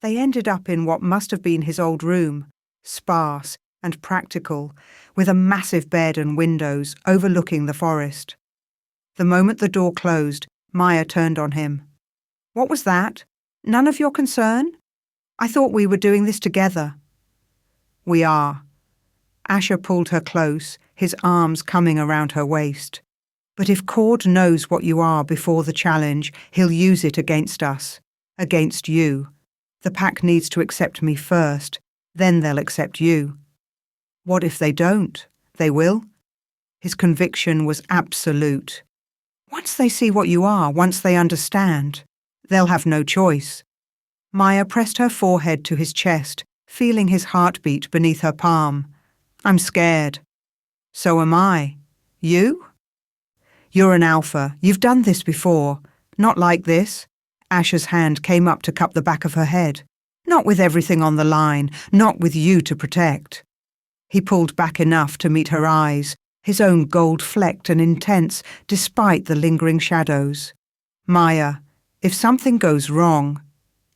They ended up in what must have been his old room, sparse and practical, with a massive bed and windows overlooking the forest. The moment the door closed, Maya turned on him. "What was that? None of your concern? I thought we were doing this together." "We are." Asher pulled her close, his arms coming around her waist. "But if Cord knows what you are before the challenge, he'll use it against us, against you. The pack needs to accept me first, then they'll accept you." "What if they don't? They will?" His conviction was absolute. "Once they see what you are, once they understand, they'll have no choice." Maya pressed her forehead to his chest, feeling his heartbeat beneath her palm. "I'm scared." "So am I." "You?" "You're an alpha. You've done this before. Not like this." Asher's hand came up to cup the back of her head. "Not with everything on the line, not with you to protect." He pulled back enough to meet her eyes, his own gold-flecked and intense despite the lingering shadows. "Maya, if something goes wrong—"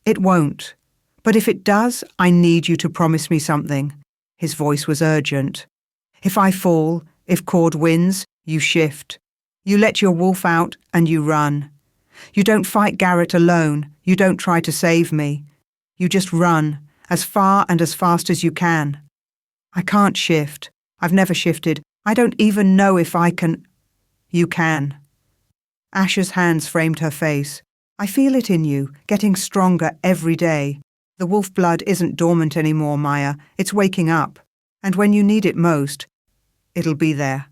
"It won't. But if it does, I need you to promise me something." His voice was urgent. "If I fall, if Cord wins, you shift. You let your wolf out and you run. You don't fight Garrett alone. You don't try to save me. You just run, as far and as fast as you can. I can't shift. I've never shifted. I don't even know if I can. You can. Asher's hands framed her face. I feel it in you, getting stronger every day. The wolf blood isn't dormant anymore, Maya. It's waking up. And when you need it most, it'll be there.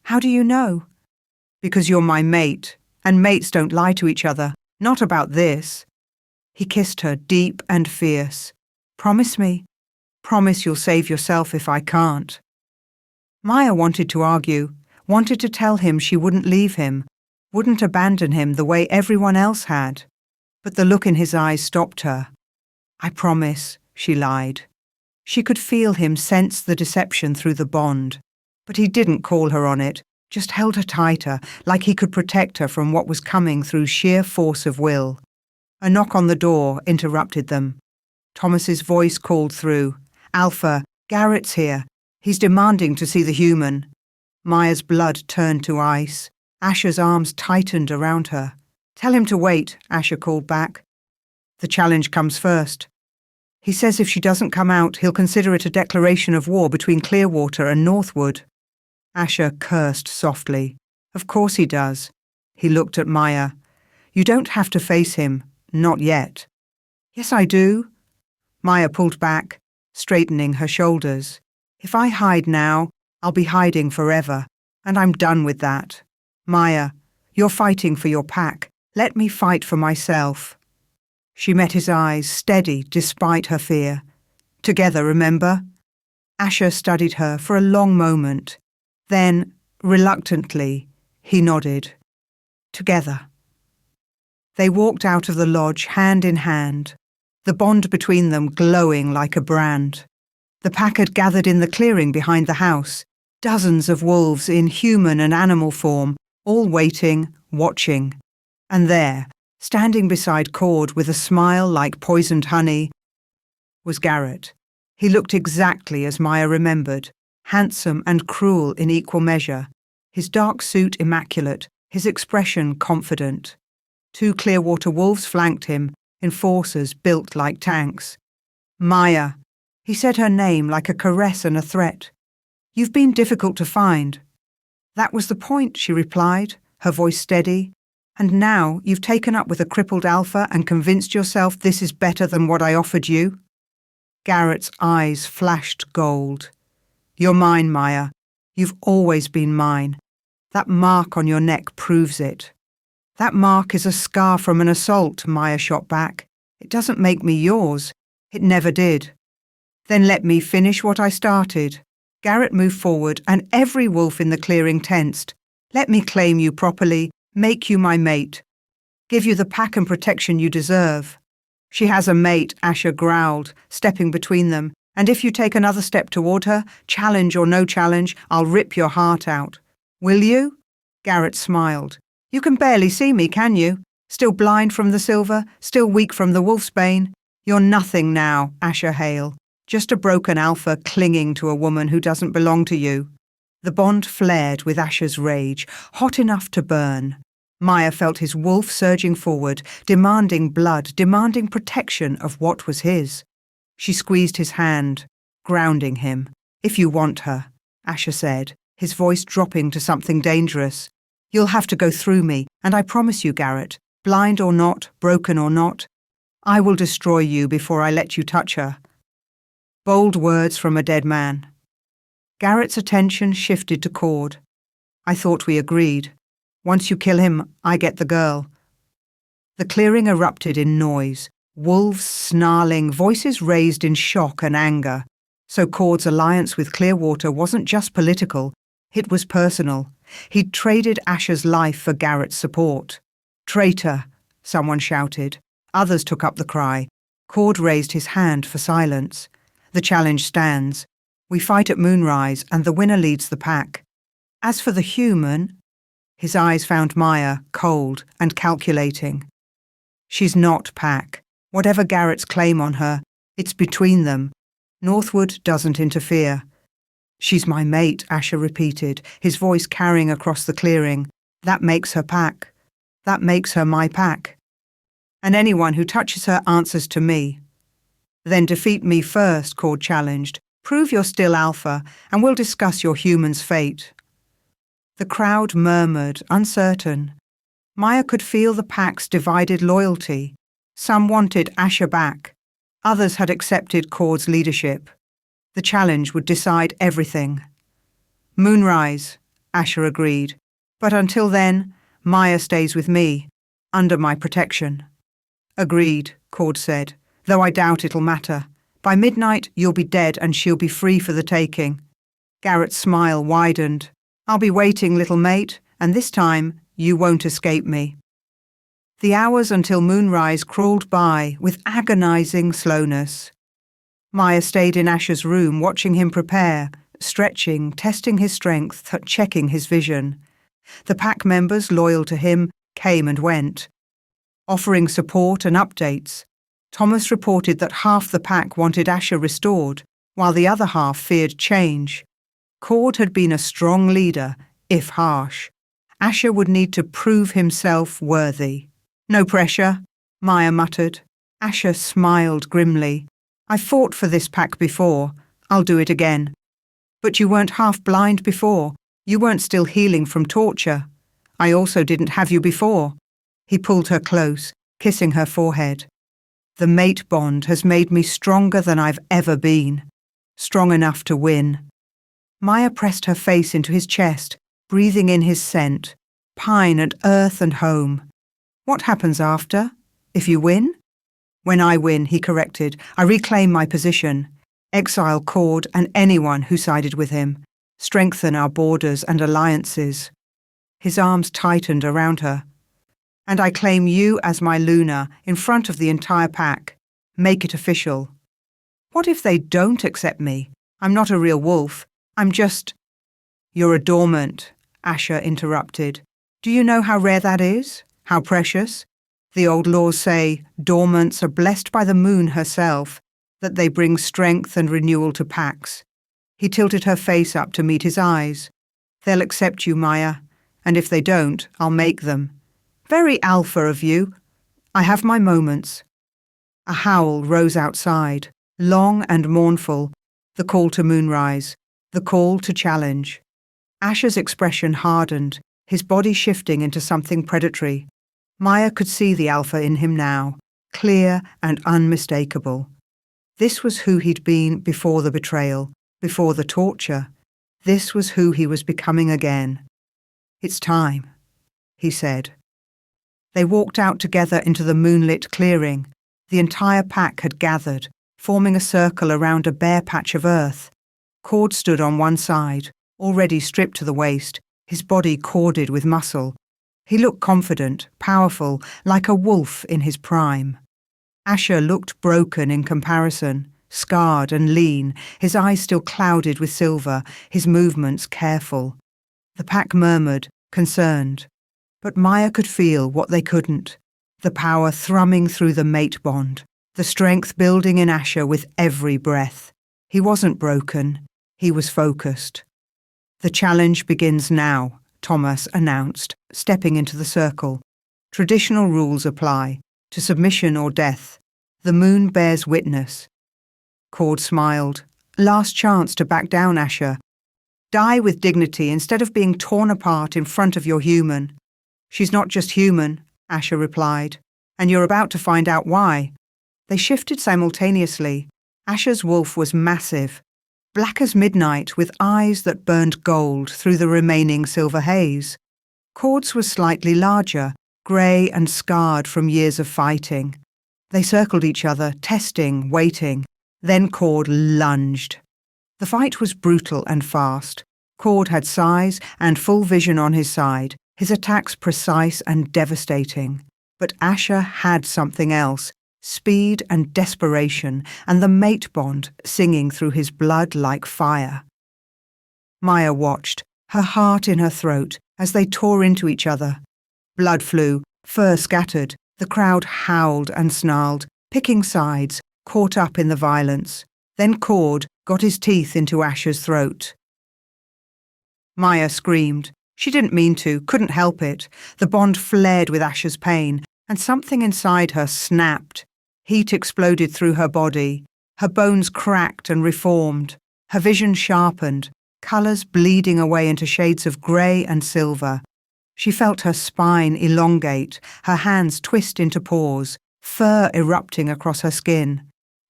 How do you know? Because you're my mate, and mates don't lie to each other. Not about this. He kissed her, deep and fierce. Promise me. Promise you'll save yourself if I can't. Maya wanted to argue, wanted to tell him she wouldn't leave him, wouldn't abandon him the way everyone else had. But the look in his eyes stopped her. I promise, she lied. She could feel him sense the deception through the bond, but he didn't call her on it, just held her tighter, like he could protect her from what was coming through sheer force of will. A knock on the door interrupted them. Thomas's voice called through. Alpha, Garrett's here. He's demanding to see the human. Maya's blood turned to ice. Asher's arms tightened around her. Tell him to wait, Asher called back. The challenge comes first. He says if she doesn't come out, he'll consider it a declaration of war between Clearwater and Northwood. Asher cursed softly. Of course he does. He looked at Maya. You don't have to face him. Not yet. Yes, I do. Maya pulled back, straightening her shoulders. If I hide now, I'll be hiding forever, and I'm done with that. Maya, you're fighting for your pack. Let me fight for myself. She met his eyes, steady despite her fear. Together, remember? Asher studied her for a long moment. Then, reluctantly, he nodded. Together. They walked out of the lodge hand in hand, the bond between them glowing like a brand. The pack had gathered in the clearing behind the house, dozens of wolves in human and animal form, all waiting, watching. And there, standing beside Cord with a smile like poisoned honey, was Garrett. He looked exactly as Maya remembered, handsome and cruel in equal measure, his dark suit immaculate, his expression confident. 2 Clearwater wolves flanked him, enforcers built like tanks. Maya. He said her name like a caress and a threat. You've been difficult to find. That was the point, she replied, her voice steady. And now you've taken up with a crippled alpha and convinced yourself this is better than what I offered you? Garrett's eyes flashed gold. You're mine, Maya. You've always been mine. That mark on your neck proves it. That mark is a scar from an assault, Maya shot back. It doesn't make me yours. It never did. Then let me finish what I started. Garrett moved forward, and every wolf in the clearing tensed. Let me claim you properly, make you my mate. Give you the pack and protection you deserve. She has a mate, Asher growled, stepping between them. And if you take another step toward her, challenge or no challenge, I'll rip your heart out. Will you? Garrett smiled. You can barely see me, can you? Still blind from the silver, still weak from the wolfsbane. You're nothing now, Asher Hale. Just a broken alpha clinging to a woman who doesn't belong to you. The bond flared with Asher's rage, hot enough to burn. Maya felt his wolf surging forward, demanding blood, demanding protection of what was his. She squeezed his hand, grounding him. If you want her, Asher said, his voice dropping to something dangerous. You'll have to go through me, and I promise you, Garrett, blind or not, broken or not, I will destroy you before I let you touch her. Bold words from a dead man. Garrett's attention shifted to Cord. I thought we agreed. Once you kill him, I get the girl. The clearing erupted in noise, wolves snarling, voices raised in shock and anger. So Cord's alliance with Clearwater wasn't just political, it was personal. He'd traded Asher's life for Garrett's support. Traitor, someone shouted. Others took up the cry. Cord raised his hand for silence. The challenge stands. We fight at moonrise, and the winner leads the pack. As for the human, his eyes found Maya, cold and calculating. She's not pack. Whatever Garrett's claim on her, it's between them. Northwood doesn't interfere. She's my mate, Asher repeated, his voice carrying across the clearing. That makes her pack. That makes her my pack. And anyone who touches her answers to me. Then defeat me first, Cord challenged. Prove you're still alpha, and we'll discuss your human's fate. The crowd murmured, uncertain. Maya could feel the pack's divided loyalty. Some wanted Asher back. Others had accepted Cord's leadership. The challenge would decide everything. Moonrise, Asher agreed. But until then, Maya stays with me, under my protection. Agreed, Cord said, though I doubt it'll matter. By midnight, you'll be dead and she'll be free for the taking. Garrett's smile widened. I'll be waiting, little mate, and this time you won't escape me. The hours until moonrise crawled by with agonizing slowness. Maya stayed in Asher's room, watching him prepare, stretching, testing his strength, checking his vision. The pack members, loyal to him, came and went, offering support and updates. Thomas reported that half the pack wanted Asher restored, while the other half feared change. Cord had been a strong leader, if harsh. Asher would need to prove himself worthy. No pressure, Maya muttered. Asher smiled grimly. I fought for this pack before. I'll do it again. But you weren't half blind before. You weren't still healing from torture. I also didn't have you before. He pulled her close, kissing her forehead. The mate bond has made me stronger than I've ever been. Strong enough to win. Maya pressed her face into his chest, breathing in his scent. Pine and earth and home. What happens after? If you win? When I win, he corrected, I reclaim my position. Exile Cord and anyone who sided with him. Strengthen our borders and alliances. His arms tightened around her. And I claim you as my Luna in front of the entire pack. Make it official. What if they don't accept me? I'm not a real wolf. I'm just... You're a dormant, Asher interrupted. Do you know how rare that is? How precious? The old laws say dormants are blessed by the moon herself, that they bring strength and renewal to packs. He tilted her face up to meet his eyes. They'll accept you, Maya, and if they don't, I'll make them. Very alpha of you. I have my moments. A howl rose outside, long and mournful, the call to moonrise, the call to challenge. Asher's expression hardened, his body shifting into something predatory. Maya could see the alpha in him now, clear and unmistakable. This was who he'd been before the betrayal, before the torture. This was who he was becoming again. It's time, he said. They walked out together into the moonlit clearing. The entire pack had gathered, forming a circle around a bare patch of earth. Cord stood on one side, already stripped to the waist, his body corded with muscle. He looked confident, powerful, like a wolf in his prime. Asher looked broken in comparison, scarred and lean, his eyes still clouded with silver, his movements careful. The pack murmured, concerned. But Maya could feel what they couldn't, the power thrumming through the mate bond, the strength building in Asher with every breath. He wasn't broken, he was focused. The challenge begins now, Thomas announced, stepping into the circle. Traditional rules apply, to submission or death. The moon bears witness. Cord smiled. Last chance to back down, Asher. Die with dignity instead of being torn apart in front of your human. She's not just human, Asher replied, and you're about to find out why. They shifted simultaneously. Asher's wolf was massive, black as midnight with eyes that burned gold through the remaining silver haze. Cord's was slightly larger, grey and scarred from years of fighting. They circled each other, testing, waiting. Then Cord lunged. The fight was brutal and fast. Cord had size and full vision on his side, his attacks precise and devastating. But Asher had something else, speed and desperation, and the mate bond singing through his blood like fire. Maya watched, her heart in her throat, as they tore into each other. Blood flew, fur scattered, the crowd howled and snarled, picking sides, caught up in the violence. Then Cord got his teeth into Asher's throat. Maya screamed. She didn't mean to, couldn't help it. The bond flared with Asher's pain, and something inside her snapped. Heat exploded through her body. Her bones cracked and reformed, her vision sharpened, colours bleeding away into shades of grey and silver. She felt her spine elongate, her hands twist into paws, fur erupting across her skin.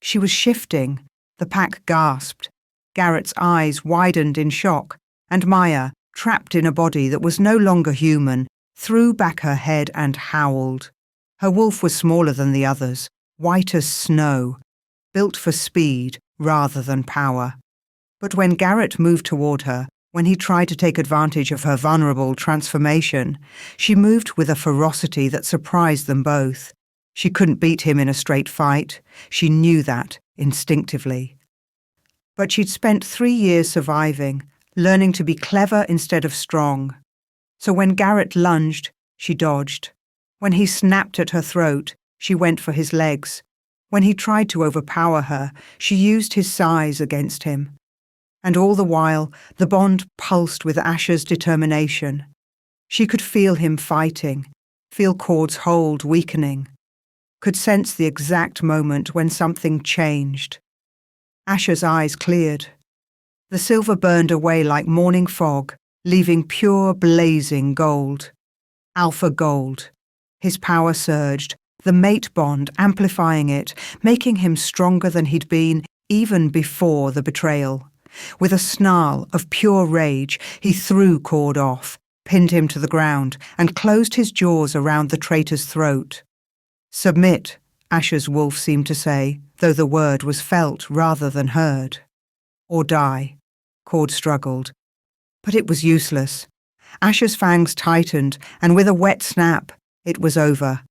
She was shifting. The pack gasped. Garrett's eyes widened in shock, and Maya, trapped in a body that was no longer human, threw back her head and howled. Her wolf was smaller than the others, white as snow, built for speed rather than power. But when Garrett moved toward her, when he tried to take advantage of her vulnerable transformation, she moved with a ferocity that surprised them both. She couldn't beat him in a straight fight. She knew that instinctively. But she'd spent 3 years surviving, learning to be clever instead of strong. So when Garrett lunged, she dodged. When he snapped at her throat, she went for his legs. When he tried to overpower her, she used his size against him. And all the while, the bond pulsed with Asher's determination. She could feel him fighting, feel Cord's hold weakening, could sense the exact moment when something changed. Asher's eyes cleared. The silver burned away like morning fog, leaving pure blazing gold. Alpha gold. His power surged, the mate bond amplifying it, making him stronger than he'd been even before the betrayal. With a snarl of pure rage, he threw Cord off, pinned him to the ground, and closed his jaws around the traitor's throat. "Submit," Asher's wolf seemed to say, though the word was felt rather than heard. "Or die," Cord struggled. But it was useless. Asher's fangs tightened, and with a wet snap, it was over.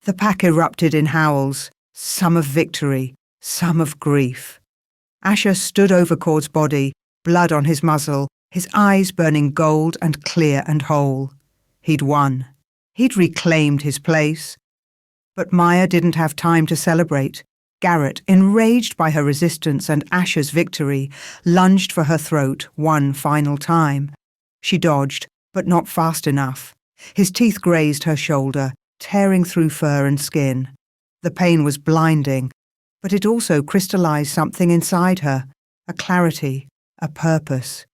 The pack erupted in howls, some of victory, some of grief. Asher stood over Cord's body, blood on his muzzle, his eyes burning gold and clear and whole. He'd won. He'd reclaimed his place. But Maya didn't have time to celebrate. Garrett, enraged by her resistance and Asher's victory, lunged for her throat one final time. She dodged, but not fast enough. His teeth grazed her shoulder, tearing through fur and skin. The pain was blinding, but it also crystallized something inside her, a clarity, a purpose.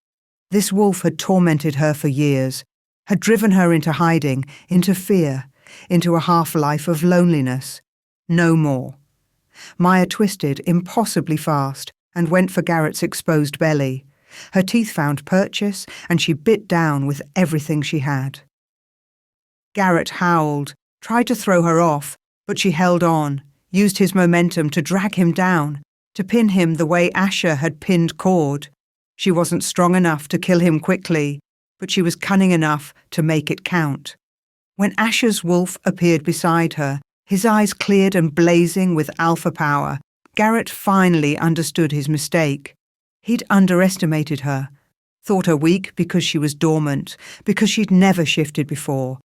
This wolf had tormented her for years, had driven her into hiding, into fear, into a half-life of loneliness. No more. Maya twisted impossibly fast and went for Garrett's exposed belly. Her teeth found purchase, and she bit down with everything she had. Garrett howled, tried to throw her off, but she held on, used his momentum to drag him down, to pin him the way Asher had pinned Cord. She wasn't strong enough to kill him quickly, but she was cunning enough to make it count. When Asher's wolf appeared beside her, his eyes cleared and blazing with alpha power, Garrett finally understood his mistake. He'd underestimated her, thought her weak because she was dormant, because she'd never shifted before.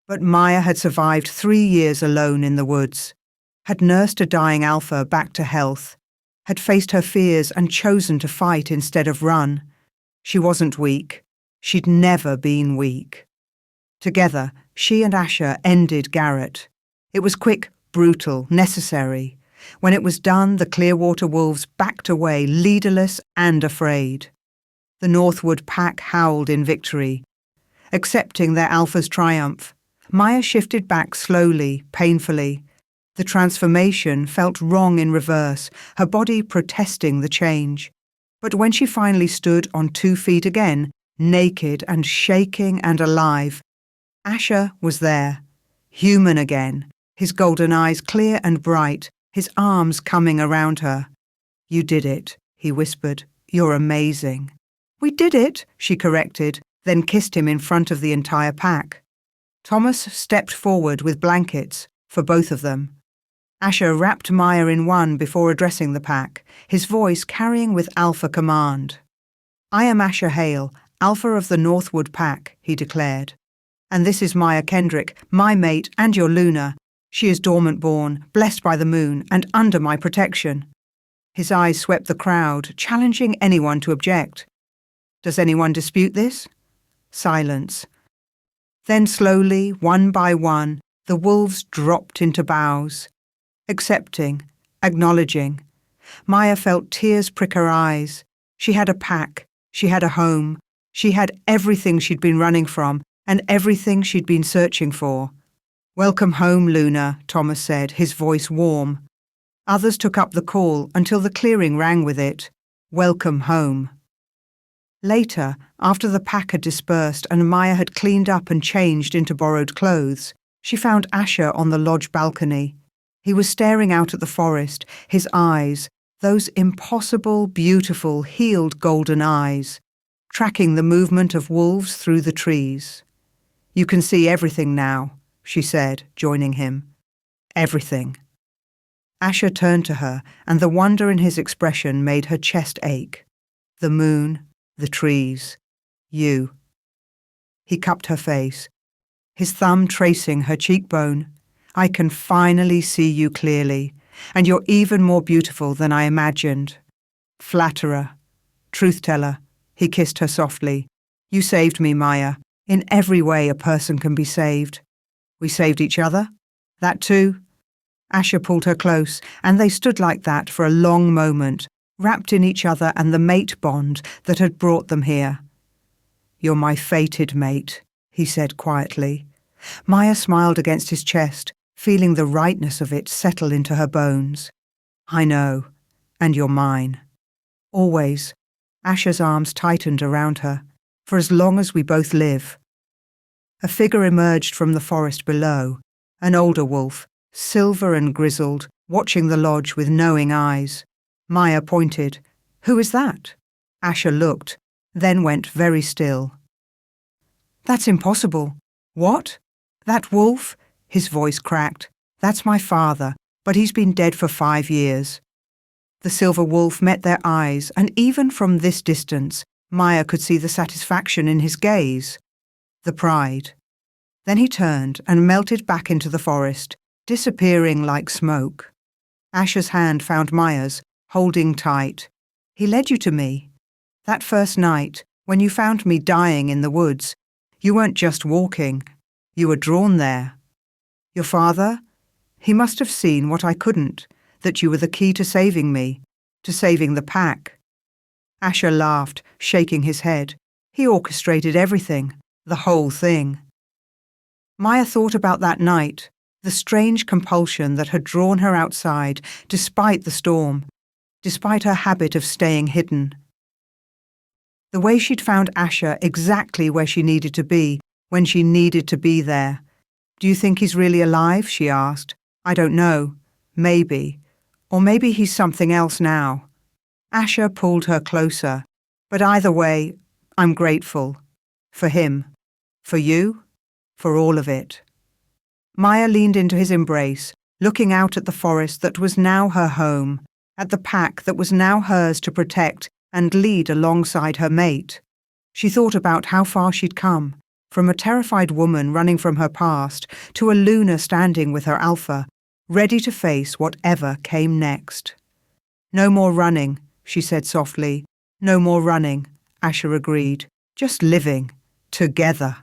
But Maya had survived 3 years alone in the woods, had nursed a dying alpha back to health, had faced her fears and chosen to fight instead of run. She wasn't weak. She'd never been weak. Together, she and Asher ended Garrett. It was quick, brutal, necessary. When it was done, the Clearwater wolves backed away, leaderless and afraid. The Northwood pack howled in victory. Accepting their alpha's triumph, Maya shifted back slowly, painfully. The transformation felt wrong in reverse, her body protesting the change. But when she finally stood on 2 feet again, naked and shaking and alive, Asher was there, human again, his golden eyes clear and bright, his arms coming around her. "You did it," he whispered. "You're amazing." "We did it," she corrected, then kissed him in front of the entire pack. Thomas stepped forward with blankets, for both of them. Asher wrapped Maya in one before addressing the pack, his voice carrying with alpha command. "I am Asher Hale, alpha of the Northwood pack," he declared. "And this is Maya Kendrick, my mate and your Luna. She is dormant-born, blessed by the moon, and under my protection." His eyes swept the crowd, challenging anyone to object. "Does anyone dispute this?" Silence. Then slowly, one by one, the wolves dropped into bows, accepting, acknowledging. Maya felt tears prick her eyes. She had a pack, she had a home, she had everything she'd been running from and everything she'd been searching for. "Welcome home, Luna," Thomas said, his voice warm. Others took up the call until the clearing rang with it. "Welcome home." Later, after the pack had dispersed and Maya had cleaned up and changed into borrowed clothes, she found Asher on the lodge balcony. He was staring out at the forest, his eyes, those impossible, beautiful, healed golden eyes, tracking the movement of wolves through the trees. "You can see everything now," she said, joining him. "Everything." Asher turned to her, and the wonder in his expression made her chest ache. "The moon, the trees, you." He cupped her face, his thumb tracing her cheekbone. "I can finally see you clearly, and you're even more beautiful than I imagined." "Flatterer, truth-teller," he kissed her softly. "You saved me, Maya. In every way a person can be saved." "We saved each other?" "That too." Asher pulled her close, and they stood like that for a long moment, wrapped in each other and the mate bond that had brought them here. "You're my fated mate," he said quietly. Maya smiled against his chest, feeling the rightness of it settle into her bones. "I know, and you're mine. Always." Asher's arms tightened around her. "For as long as we both live." A figure emerged from the forest below, an older wolf, silver and grizzled, watching the lodge with knowing eyes. Maya pointed. "Who is that?" Asher looked, then went very still. "That's impossible." "What? That wolf?" His voice cracked. "That's my father, but he's been dead for 5 years." The silver wolf met their eyes, and even from this distance, Maya could see the satisfaction in his gaze, the pride. Then he turned and melted back into the forest, disappearing like smoke. Asher's hand found Maya's, holding tight. "He led you to me. That first night, when you found me dying in the woods, you weren't just walking. You were drawn there. Your father? He must have seen what I couldn't, that you were the key to saving me, to saving the pack." Asher laughed, shaking his head. "He orchestrated everything, the whole thing." Maya thought about that night, the strange compulsion that had drawn her outside despite the storm, despite her habit of staying hidden. The way she'd found Asher exactly where she needed to be, when she needed to be there. "Do you think he's really alive?" she asked. "I don't know. Maybe. Or maybe he's something else now." Asher pulled her closer. "But either way, I'm grateful. For him. For you. For all of it." Maya leaned into his embrace, looking out at the forest that was now her home, at the pack that was now hers to protect and lead alongside her mate. She thought about how far she'd come, from a terrified woman running from her past to a Luna standing with her alpha, ready to face whatever came next. "No more running," she said softly. "No more running," Asher agreed. "Just living. Together."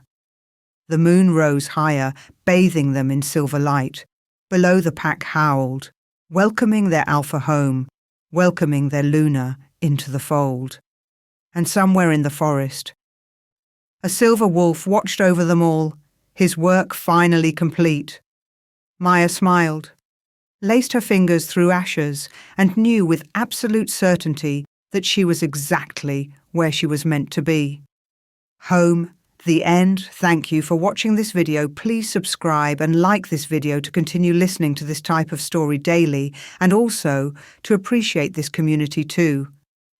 The moon rose higher, bathing them in silver light. Below, the pack howled, welcoming their alpha home, welcoming their Luna into the fold. And somewhere in the forest, a silver wolf watched over them all, his work finally complete. Maya smiled, laced her fingers through Asher's, and knew with absolute certainty that she was exactly where she was meant to be. Home. The end. Thank you for watching this video. Please subscribe and like this video to continue listening to this type of story daily, and also to appreciate this community too.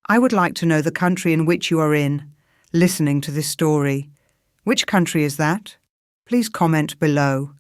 I would like to know the country in which you are in, listening to this story. Which country is that? Please comment below.